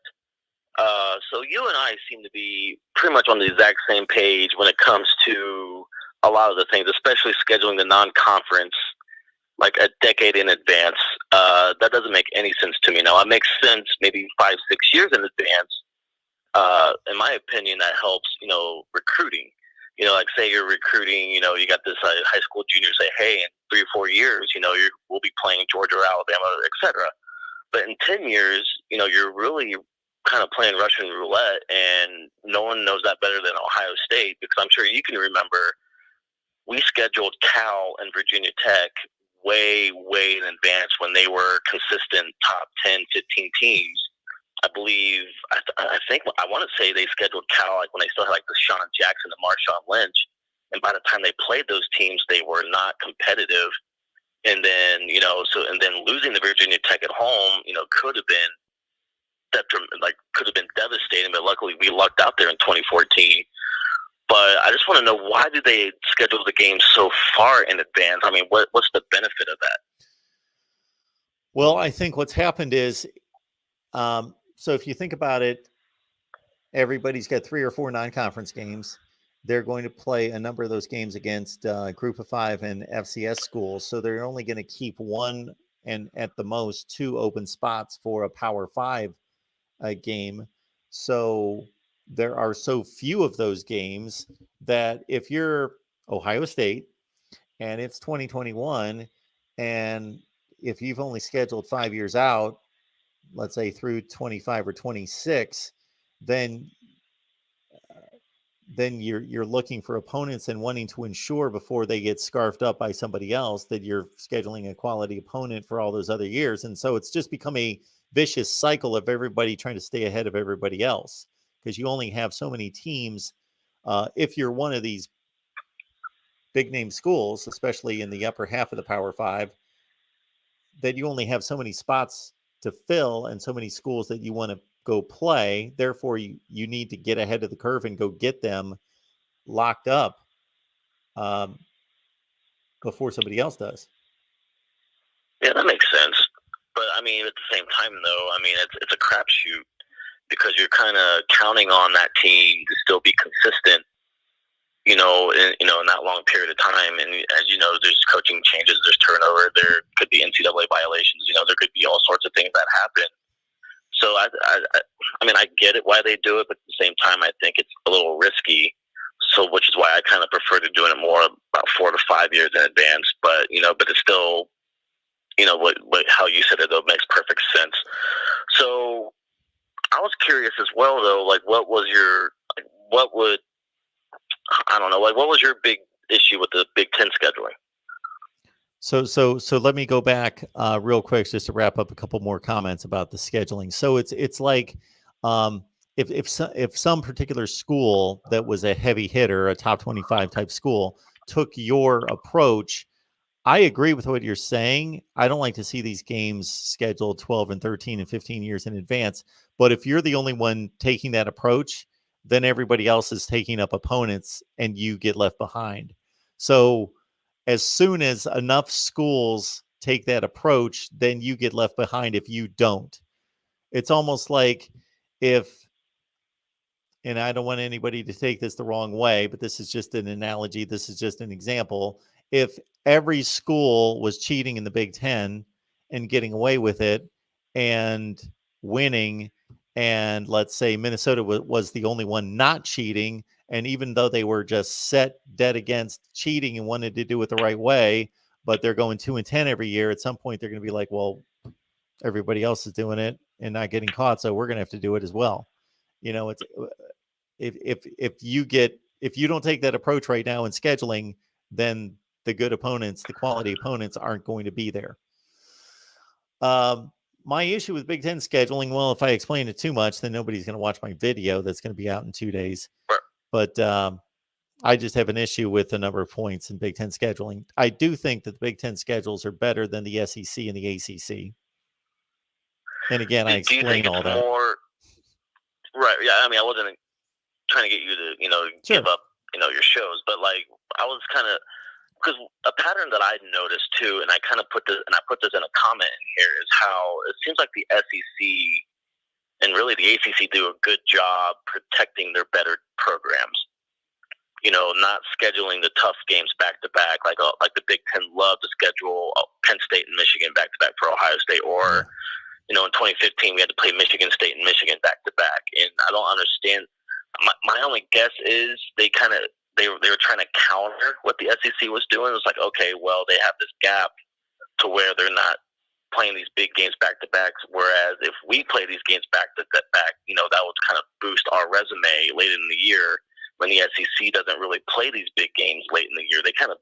So you and I seem to be pretty much on the exact same page when it comes to a lot of the things, especially scheduling the non-conference like a decade in advance. That doesn't make any sense to me. Now, it makes sense maybe 5-6 years in advance. In my opinion, that helps, recruiting. Like say you're recruiting, you got this high school junior say, hey, in 3 or 4 years, we'll be playing Georgia or Alabama, etc. But in 10 years, you're really kind of playing Russian roulette, and no one knows that better than Ohio State, because I'm sure you can remember we scheduled Cal and Virginia Tech way, way in advance when they were consistent top 10, 15 teams. I believe, I want to say they scheduled Cal like when they still had like the Sean Jackson and Marshawn Lynch, and by the time they played those teams, they were not competitive. And then, and then losing to Virginia Tech at home, could have been devastating, but luckily we lucked out there in 2014. But I just want to know, why do they schedule the game so far in advance? I mean, what's the benefit of that? Well, I think what's happened is, so if you think about it, everybody's got 3 or 4 non-conference games. They're going to play a number of those games against Group of 5 and FCS schools. So they're only going to keep 1 and at the most 2 open spots for a Power 5 game. So there are so few of those games that if you're Ohio State and it's 2021, and if you've only scheduled 5 years out, let's say through 25 or 26, then you're looking for opponents and wanting to ensure before they get scarfed up by somebody else that you're scheduling a quality opponent for all those other years. And so it's just become a vicious cycle of everybody trying to stay ahead of everybody else, because you only have so many teams. If you're one of these big name schools, especially in the upper half of the Power 5, that you only have so many spots to fill and so many schools that you want to go play. Therefore, you need to get ahead of the curve and go get them locked up before somebody else does. Yeah, that makes sense. But I mean, at the same time, though, I mean, it's a crapshoot, because you're kind of counting on that team to still be consistent, in that long period of time. And as you know, there's coaching changes, there's turnover, there could be NCAA violations, there could be all sorts of things that happen. So I mean, I get it why they do it, but at the same time, I think it's a little risky. So, which is why I kind of prefer to doing it more about 4 to 5 years in advance. But but it's still, what how you said it though makes perfect sense. So, I was curious as well though, like what was your big issue with the Big Ten scheduling? So let me go back real quick just to wrap up a couple more comments about the scheduling. So it's like if some particular school that was a heavy hitter, a top 25 type school, took your approach, I agree with what you're saying. I don't like to see these games scheduled 12 and 13 and 15 years in advance. But if you're the only one taking that approach, then everybody else is taking up opponents and you get left behind. So as soon as enough schools take that approach, then you get left behind if you don't. It's almost like and I don't want anybody to take this the wrong way, but this is just an analogy. This is just an example. If every school was cheating in the Big Ten and getting away with it and winning, and let's say Minnesota was the only one not cheating, and even though they were just set dead against cheating and wanted to do it the right way, but they're going 2-10 every year, at some point they're going to be like, well, everybody else is doing it and not getting caught, so we're going to have to do it as well. It's if you don't take that approach right now in scheduling, then the good opponents, the quality opponents, aren't going to be there. My issue with Big Ten scheduling, well, if I explain it too much, then nobody's going to watch my video that's going to be out in 2 days. But I just have an issue with the number of points in Big Ten scheduling. I do think that the Big Ten schedules are better than the SEC and the ACC. And again, I explain all that. Right. Yeah. I mean, I wasn't trying to get you to, Sure. give up, your shows, but like I was kind of, because a pattern that I noticed too, and I kind of put this in a comment in here, is how it seems like the SEC and really the ACC do a good job protecting their better programs. Not scheduling the tough games back to back, like the Big Ten love to schedule Penn State and Michigan back to back for Ohio State, or in 2015 we had to play Michigan State and Michigan back to back, and I don't understand. My only guess is they were trying to counter what the SEC was doing. It was like, okay, well, they have this gap to where they're not playing these big games back to backs. Whereas if we play these games back to back, that would kind of boost our resume late in the year when the SEC doesn't really play these big games late in the year. They kind of,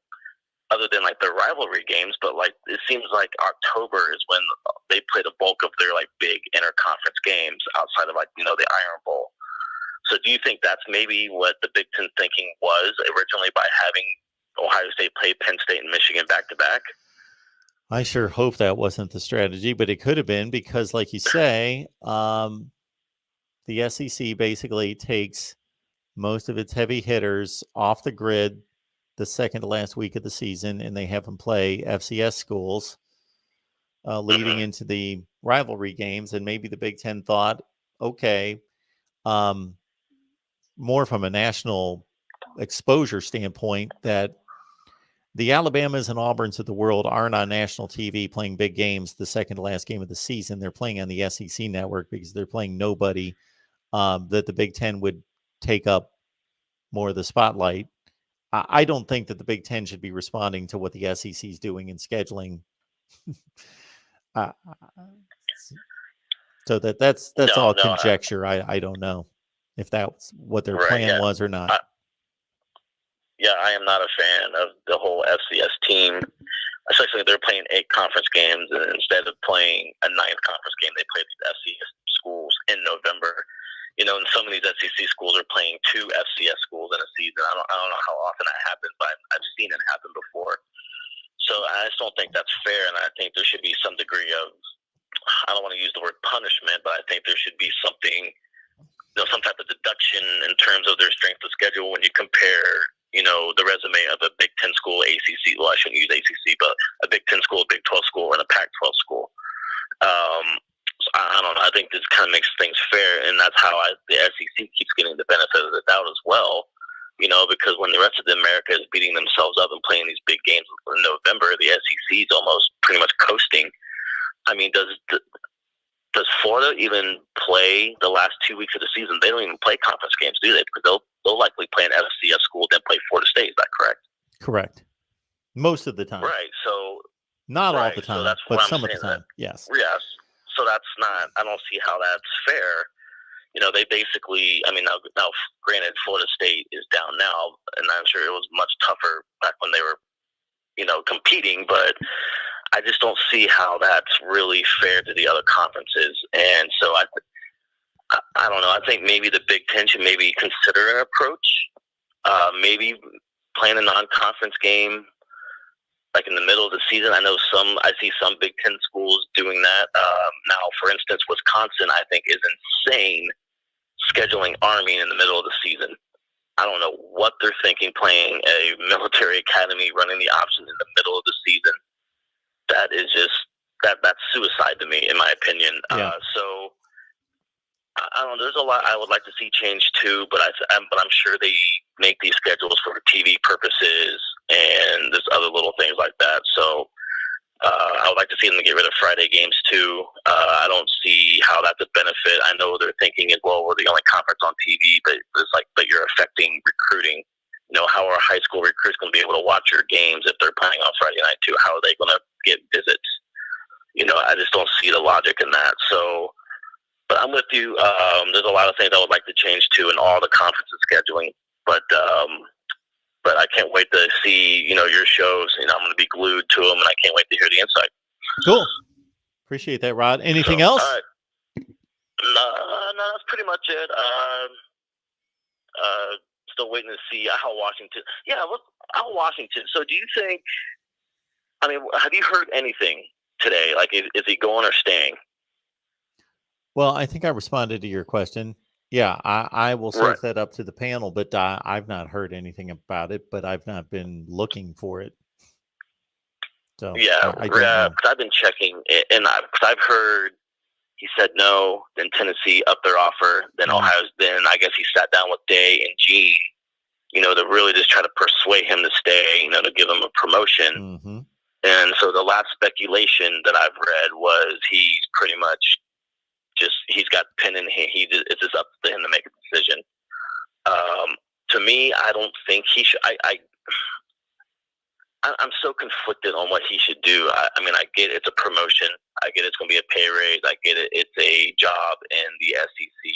other than like their rivalry games, but like it seems like October is when they play the bulk of their like big interconference games outside of like the Iron Bowl. So do you think that's maybe what the Big Ten thinking was originally by having Ohio State play Penn State and Michigan back-to-back? I sure hope that wasn't the strategy, but it could have been because, like you say, the SEC basically takes most of its heavy hitters off the grid the second to last week of the season, and they have them play FCS schools leading into the rivalry games. And maybe the Big Ten thought, okay, more from a national exposure standpoint, that the Alabamas and Auburns of the world aren't on national TV playing big games the second to last game of the season. They're playing on the SEC network because they're playing nobody that the Big Ten would take up more of the spotlight. I don't think that the Big Ten should be responding to what the SEC is doing in scheduling. So that's all conjecture. I don't know if that's what their plan was or not. I am not a fan of the whole FCS team, especially if they're playing 8 conference games, and instead of playing a 9th conference game, they play these FCS schools in November. And some of these SEC schools are playing 2 FCS schools in a season. I don't know how often that happens, but I've seen it happen before. So I just don't think that's fair, and I think there should be some degree of, I don't want to use the word punishment, but I think there should be something, some type of deduction in terms of their strength of schedule when you compare, the resume of a Big Ten school, ACC. Well, I shouldn't use ACC, but a Big Ten school, a Big 12 school, and a Pac-12 school. So I don't know. I think this kind of makes things fair, and that's how the SEC keeps getting the benefit of the doubt as well. Because when the rest of America is beating themselves up and playing these big games in November, the SEC is almost pretty much coasting. I mean, does Florida even play the last 2 weeks of the season? They don't even play conference games, do they? Because they'll likely play an FCS school, then play Florida State. Is that correct? Correct. Most of the time. Right. So not all the time, but some of the time. Yes. Yes. So that's not. I don't see how that's fair. They basically. I mean, now, granted, Florida State is down now, and I'm sure it was much tougher back when they were, competing. But I just don't see how that's really fair to the other conferences. And so I don't know. I think maybe the Big Ten should maybe consider an approach. Maybe playing a non-conference game like in the middle of the season. I see some Big Ten schools doing that. Now, for instance, Wisconsin, I think, is insane scheduling Army in the middle of the season. I don't know what they're thinking, playing a military academy, running the options in the middle of the season. That is just that's suicide to me, in my opinion. Yeah. So I don't know. There's a lot I would like to see change too, but I'm sure they make these schedules for TV purposes, and there's other little things like that. So I would like to see them get rid of Friday games too. I don't see how that's a benefit. I know they're thinking as well, we're the only conference on TV, but but you're affecting recruiting. How are high school recruits going to be able to watch your games if they're playing on Friday night too? How are they going to get visits? I just don't see the logic in that. So, but I'm with you. There's a lot of things I would like to change too in all the conferences scheduling. But I can't wait to see, your shows. I'm going to be glued to them, and I can't wait to hear the insight. Cool. Appreciate that, Rod. Anything else? All right. No, that's pretty much it. Still waiting to see Al Washington. Yeah, Al Washington. So do you think, have you heard anything today? Like, is he going or staying? Well, I think I responded to your question. Yeah, I will serve that up to the panel, but I've not heard anything about it, but I've not been looking for it. So yeah, because I've been checking, and I've heard he said no, then Tennessee upped their offer, then then I guess he sat down with Day and Gene, to really just try to persuade him to stay, to give him a promotion. Mm-hmm. And so the last speculation that I've read was he's pretty much he's got Penn in hand. It's just up to him to make a decision. To me, I don't think he should. I'm so conflicted on what he should do. I get it's a promotion. I get it's going to be a pay raise. I get it. It's a job in the SEC,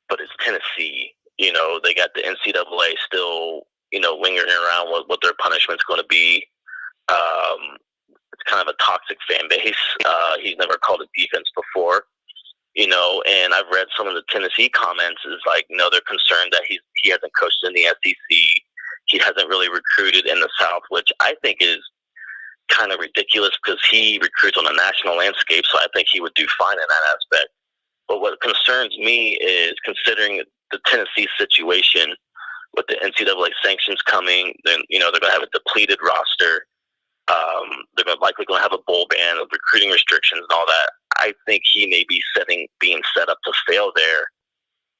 but it's Tennessee. They got the NCAA still, lingering around with what their punishment's going to be. It's kind of a toxic fan base. He's never called a defense before, and I've read some of the Tennessee comments. Is like, they're concerned that he hasn't coached in the SEC. He hasn't really recruited in the South, which I think is kind of ridiculous because he recruits on a national landscape. So I think he would do fine in that aspect. But what concerns me is considering the Tennessee situation with the NCAA sanctions coming. Then they're going to have a depleted roster. They're likely going to have a bowl ban of recruiting restrictions and all that. I think he may be being set up to fail there.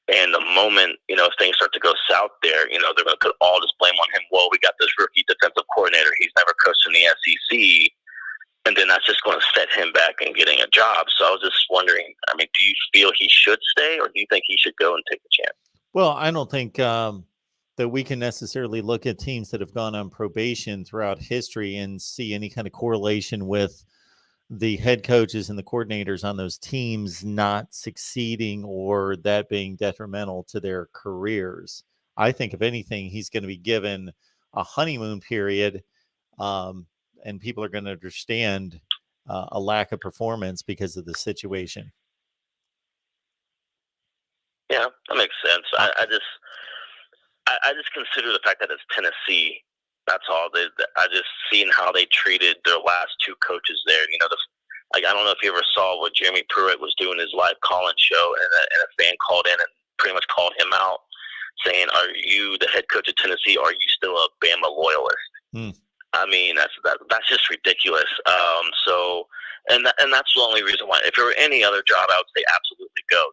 And the moment, if things start to go south there, they're going to put all this blame on him. Well, we got this rookie defensive coordinator. He's never coached in the SEC. And then that's just going to set him back in getting a job. So I was just wondering, do you feel he should stay, or do you think he should go and take a chance? Well, I don't think that we can necessarily look at teams that have gone on probation throughout history and see any kind of correlation with the head coaches and the coordinators on those teams not succeeding or that being detrimental to their careers. I think, if anything, he's going to be given a honeymoon period, and people are going to understand a lack of performance because of the situation. Yeah, that makes sense. I just consider the fact that it's Tennessee. That's all. I just seen how they treated their last two coaches there. I don't know if you ever saw what Jeremy Pruitt was doing his live call-in show, and a fan called in and pretty much called him out, saying, "Are you the head coach of Tennessee? Or are you still a Bama loyalist?" That's just ridiculous. And that's the only reason why. If there were any other job, I would say absolutely go.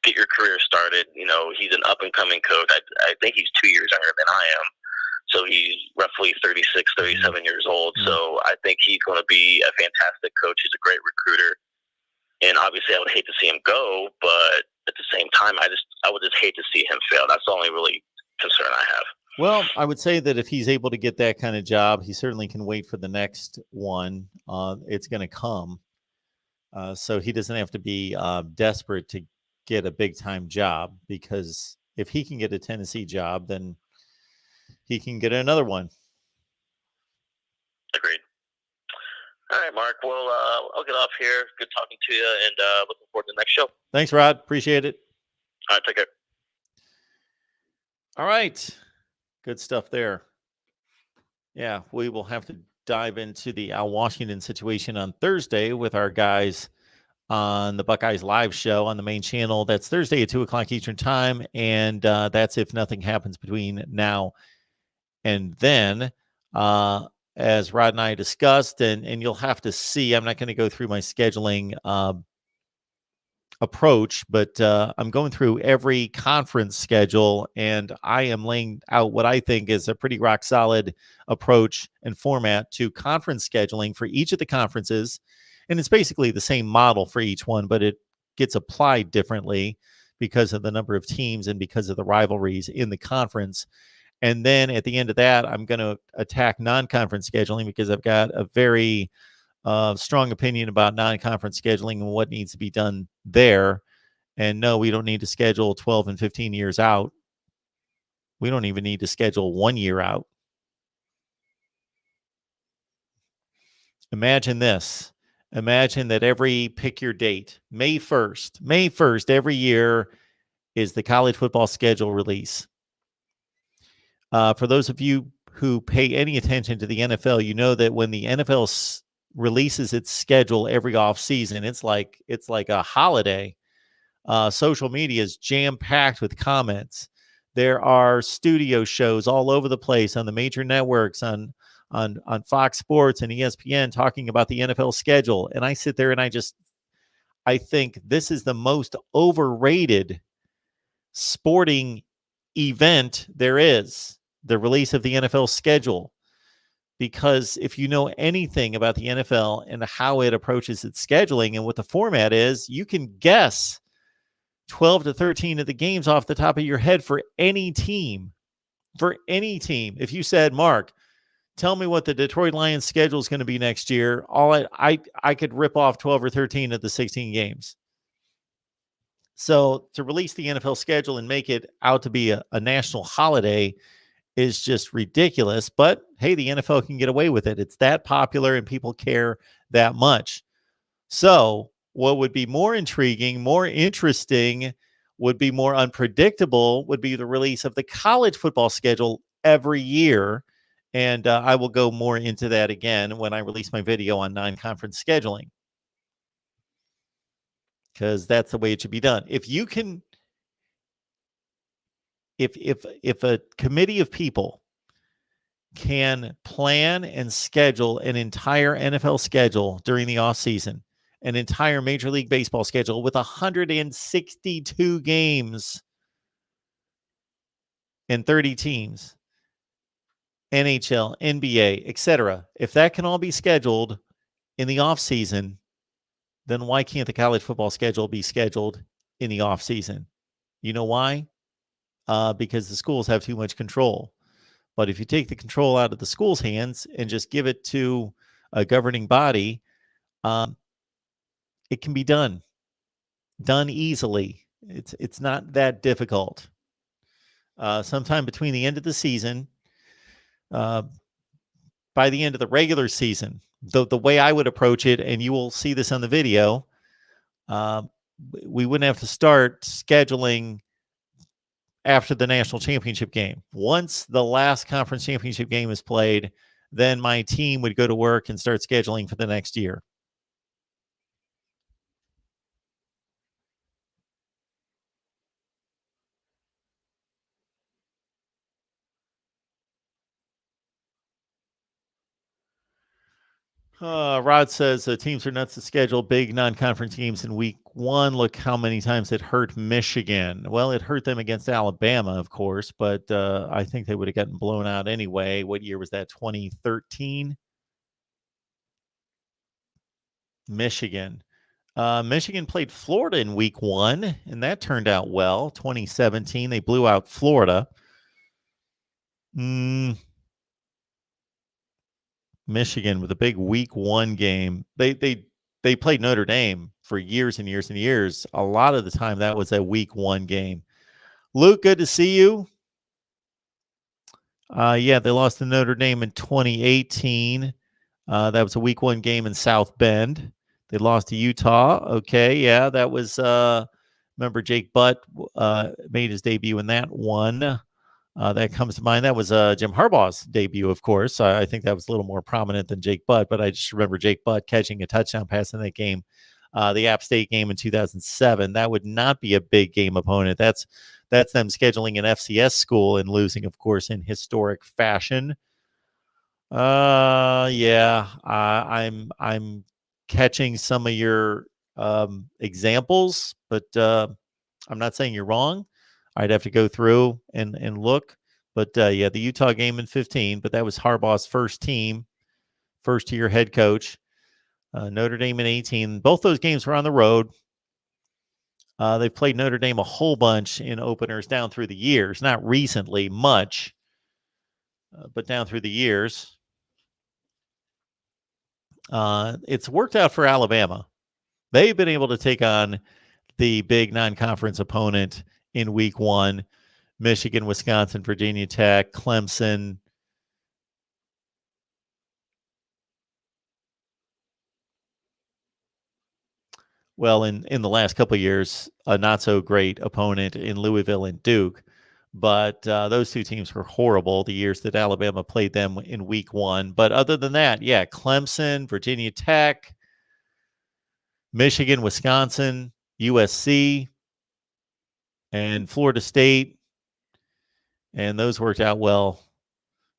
Get your career started. He's an up-and-coming coach. I think he's 2 years younger than I am. So he's roughly 36, 37 years old. Mm-hmm. So I think he's going to be a fantastic coach. He's a great recruiter. And obviously I would hate to see him go, but at the same time, I would just hate to see him fail. That's the only really concern I have. Well, I would say that if he's able to get that kind of job, he certainly can wait for the next one. It's going to come. So he doesn't have to be desperate to get a big-time job, because if he can get a Tennessee job, then he can get another one. Agreed. All right, Mark. Well, I'll get off here. Good talking to you, and looking forward to the next show. Thanks, Rod. Appreciate it. All right, take care. All right. Good stuff there. Yeah, we will have to dive into the Al Washington situation on Thursday with our guys on the Buckeyes live show on the main channel. That's Thursday at 2 o'clock Eastern time, and that's if nothing happens between now and then. As Rod and I discussed, and you'll have to see, I'm not going to go through my scheduling approach, but I'm going through every conference schedule, and I am laying out what I think is a pretty rock solid approach and format to conference scheduling for each of the conferences. And it's basically the same model for each one, but it gets applied differently because of the number of teams and because of the rivalries in the conference. And then at the end of that, I'm going to attack non-conference scheduling, because I've got a very strong opinion about non-conference scheduling and what needs to be done there. And no, we don't need to schedule 12 and 15 years out. We don't even need to schedule 1 year out. Imagine this. Imagine that pick your date, May 1st every year is the college football schedule release. For those of you who pay any attention to the NFL, you know that when the NFL releases its schedule every offseason, it's like a holiday. Social media is jam-packed with comments. There are studio shows all over the place on the major networks, on Fox Sports and ESPN, talking about the NFL schedule. And I sit there and I think this is the most overrated sporting event there is, the release of the NFL schedule. Because if you know anything about the NFL and how it approaches its scheduling and what the format is, you can guess 12 to 13 of the games off the top of your head for any team. For any team. If you said, Mark, tell me what the Detroit Lions schedule is going to be next year, I could rip off 12 or 13 of the 16 games. So to release the NFL schedule and make it out to be a national holiday is just ridiculous. But hey, the NFL can get away with it. It's that popular and people care that much. So What would be more intriguing, more interesting, would be more unpredictable, would be the release of the college football schedule every year. And I will go more into that again when I release my video on non-conference scheduling, because that's the way it should be done. If you can, if a committee of people can plan and schedule an entire NFL schedule during the offseason, an entire Major League Baseball schedule with 162 games and 30 teams, NHL, NBA, etc. If that can all be scheduled in the offseason, then why can't the college football schedule be scheduled in the offseason? You know why? Because the schools have too much control. But if you take the control out of the school's hands and just give it to a governing body, it can be done easily. It's not that difficult. Sometime between the end of the season, by the end of the regular season, the way I would approach it, and you will see this on the video, we wouldn't have to start scheduling after the national championship game. Once the last conference championship game is played, then my team would go to work and start scheduling for the next year. Rod says teams are nuts to schedule big non-conference games in week one. Look how many times it hurt Michigan. Well, it hurt them against Alabama, of course, but I think they would have gotten blown out anyway. What year was that? 2013? Michigan. Michigan played Florida in week one, and that turned out well. 2017, they blew out Florida. Michigan with a big week one game. They played Notre Dame for years and years and years. A lot of the time that was a week one game. Luke, good to see you. Yeah, they lost to Notre Dame in 2018. That was a week one game in South Bend. They lost to Utah. Okay, yeah, that was remember Jake Butt made his debut in that one. That comes to mind. That was Jim Harbaugh's debut, of course. I think that was a little more prominent than Jake Butt, but I just remember Jake Butt catching a touchdown pass in that game, the App State game in 2007. That would not be a big game opponent. That's them scheduling an FCS school and losing, of course, in historic fashion. Yeah, I'm catching some of your examples, but I'm not saying you're wrong. I'd have to go through and look. But yeah, the Utah game in 15, but that was Harbaugh's first year head coach. Notre Dame in 18. Both those games were on the road. They've played Notre Dame a whole bunch in openers down through the years. Not recently, much, but down through the years. It's worked out for Alabama. They've been able to take on the big non-conference opponent in week one. Michigan, Wisconsin, Virginia Tech, Clemson. Well, in the last couple of years, a not so great opponent in Louisville and Duke. But those two teams were horrible the years that Alabama played them in week one. But other than that, yeah, Clemson, Virginia Tech, Michigan, Wisconsin, USC, and Florida State. And those worked out well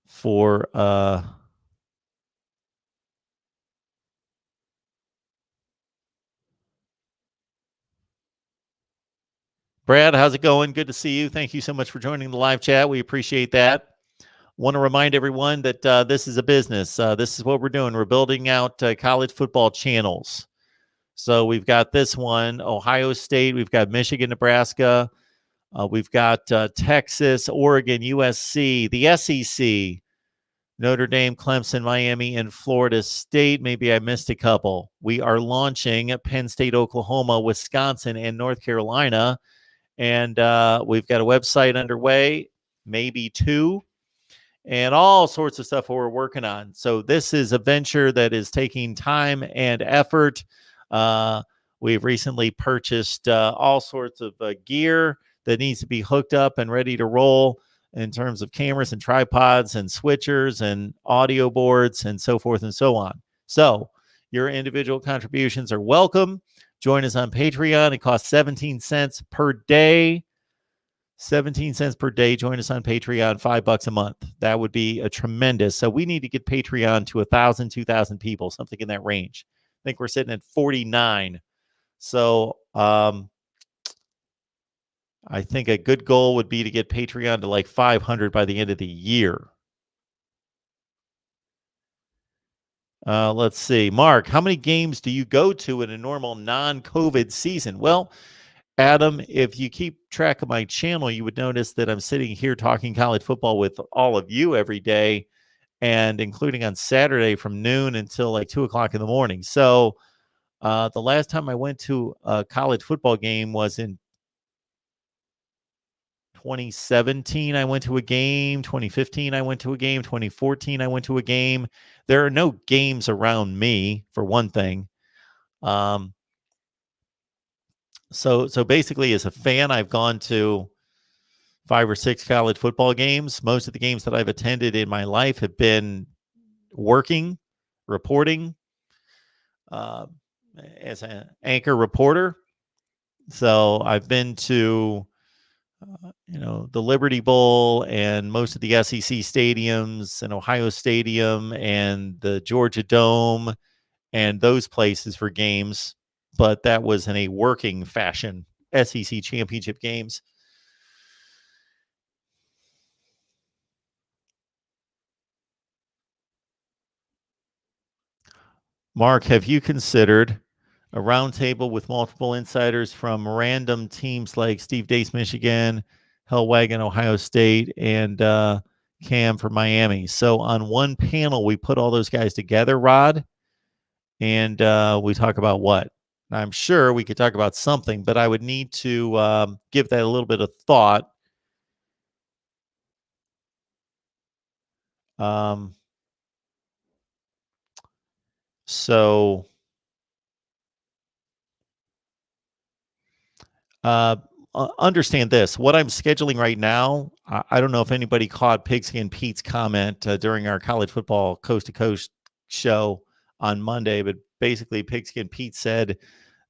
for Brad. How's it going? Good to see you. Thank you so much for joining the live chat. We appreciate that. Want to remind everyone that this is a business. This is what we're doing. We're building out college football channels. So we've got this one, Ohio State. We've got Michigan, Nebraska. We've got Texas, Oregon, USC, the SEC, Notre Dame, Clemson, Miami, and Florida State. Maybe I missed a couple. We are launching Penn State, Oklahoma, Wisconsin, and North Carolina. And we've got a website underway, maybe two, and all sorts of stuff we're working on. So this is a venture that is taking time and effort. We've recently purchased all sorts of gear that needs to be hooked up and ready to roll in terms of cameras and tripods and switchers and audio boards and so forth and so on. So your individual contributions are welcome. Join us on Patreon. It costs 17 cents per day. 17 cents per day. Join us on Patreon, $5 a month. That would be a tremendous. So we need to get Patreon to 1,000, 2,000 people, something in that range. I think we're sitting at 49. So I think a good goal would be to get Patreon to like 500 by the end of the year. Let's see. Mark, how many games do you go to in a normal non-COVID season? Well, Adam, if you keep track of my channel, you would notice that I'm sitting here talking college football with all of you every day, and including on Saturday from noon until like 2 o'clock in the morning. So the last time I went to a college football game was in 2017. I went to a game. 2015, I went to a game. 2014, I went to a game. There are no games around me, for one thing. So basically, as a fan, I've gone to 5 or 6 college football games. Most of the games that I've attended in my life have been working, reporting as an anchor reporter. So I've been to, the Liberty Bowl and most of the SEC stadiums and Ohio Stadium and the Georgia Dome and those places for games. But that was in a working fashion, SEC championship games. Mark, have you considered a roundtable with multiple insiders from random teams like Steve Dace, Michigan, Hellwagon, Ohio State, and Cam from Miami? So on one panel, we put all those guys together, Rod, and we talk about what? I'm sure we could talk about something, but I would need to give that a little bit of thought. So understand this. What I'm scheduling right now, I don't know if anybody caught Pigskin Pete's comment during our college football coast to coast show on Monday, but basically Pigskin Pete said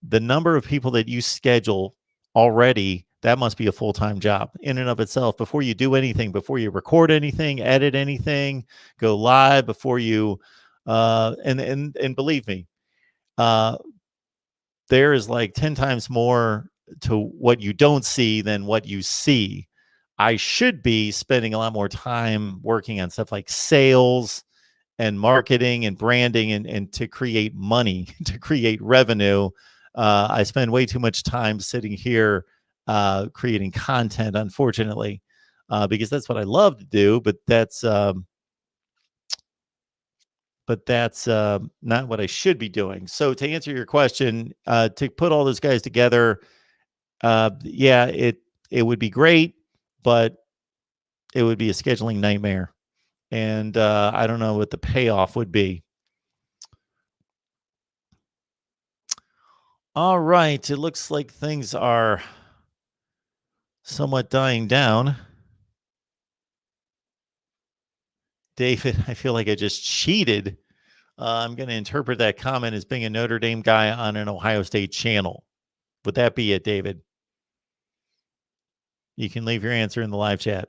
the number of people that you schedule already, that must be a full-time job in and of itself. Before you do anything, before you record anything, edit anything, go live, before you and believe me, there is like 10 times more to what you don't see than what you see. I should be spending a lot more time working on stuff like sales and marketing and branding and to create money, to create revenue. I spend way too much time sitting here creating content, unfortunately, because that's what I love to do, but that's not what I should be doing. So to answer your question, to put all those guys together, yeah, it would be great, but it would be a scheduling nightmare. And I don't know what the payoff would be. All right. It looks like things are somewhat dying down. David, I feel like I just cheated. I'm going to interpret that comment as being a Notre Dame guy on an Ohio State channel. Would that be it, David? You can leave your answer in the live chat.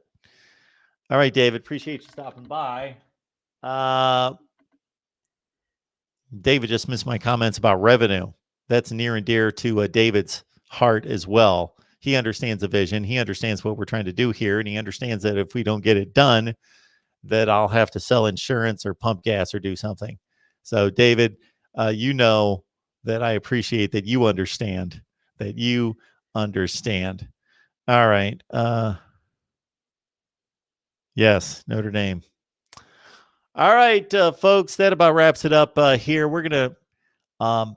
All right, David. Appreciate you stopping by. David just missed my comments about revenue. That's near and dear to David's heart as well. He understands the vision. He understands what we're trying to do here, and he understands that if we don't get it done, that I'll have to sell insurance or pump gas or do something. So, David, you know that I appreciate that you understand. That you understand. All right. Yes, Notre Dame. All right, folks, that about wraps it up here. We're going to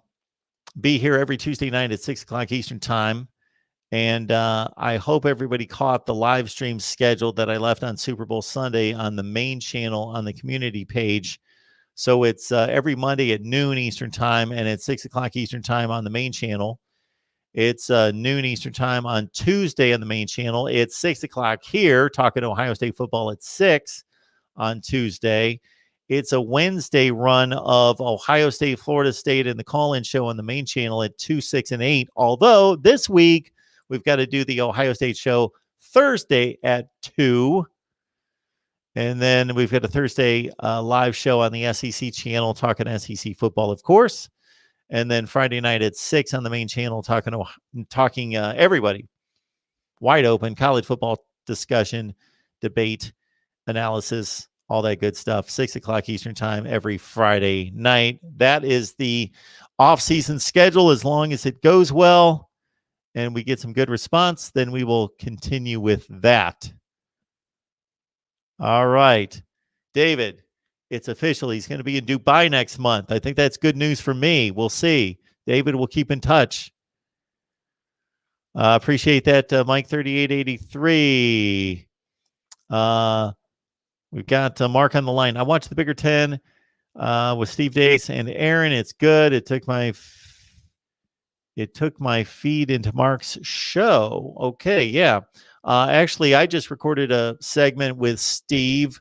be here every Tuesday night at 6 o'clock Eastern time. And I hope everybody caught the live stream schedule that I left on Super Bowl Sunday on the main channel on the community page. So it's every Monday at noon Eastern time and at 6 o'clock Eastern time on the main channel. It's noon Eastern time on Tuesday on the main channel. It's 6 o'clock here, talking Ohio State football at 6 on Tuesday. It's a Wednesday run of Ohio State, Florida State, and the call-in show on the main channel at 2, 6, and 8. Although this week we've got to do the Ohio State show Thursday at 2. And then we've got a Thursday live show on the SEC channel talking SEC football, of course. And then Friday night at 6 on the main channel talking everybody. Wide open college football discussion, debate, analysis, all that good stuff. 6 o'clock Eastern time every Friday night. That is the off-season schedule. As long as it goes well and we get some good response, then we will continue with that. All right. David, it's official. He's going to be in Dubai next month. I think that's good news for me. We'll see. David, we'll keep in touch. Appreciate that, Mike 3883. We've got Mark on the line. I watched the Bigger 10 with Steve Dace and Aaron. It's good. It took my feed into Mark's show. Okay, yeah. Actually, I just recorded a segment with Steve.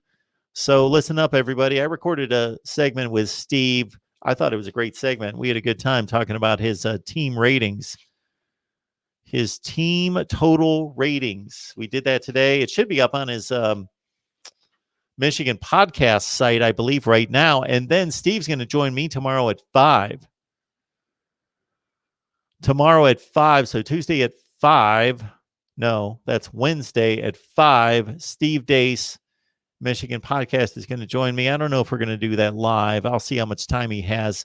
So listen up, everybody. I recorded a segment with Steve. I thought it was a great segment. We had a good time talking about his team ratings. His team total ratings. We did that today. It should be up on his Michigan podcast site, I believe, right now. And then Steve's going to join me tomorrow at 5. Tomorrow at 5. So Tuesday at 5. No, that's Wednesday at 5. Steve Dace, Michigan podcast, is going to join me. I don't know if we're going to do that live. I'll see how much time he has.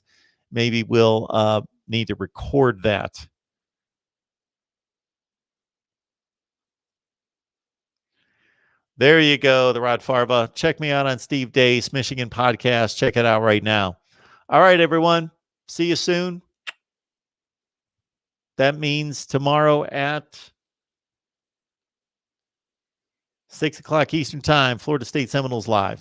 Maybe we'll need to record that. There you go, the Rod Farva. Check me out on Steve Dace, Michigan podcast. Check it out right now. All right, everyone. See you soon. That means tomorrow at 6 o'clock Eastern time, Florida State Seminoles live.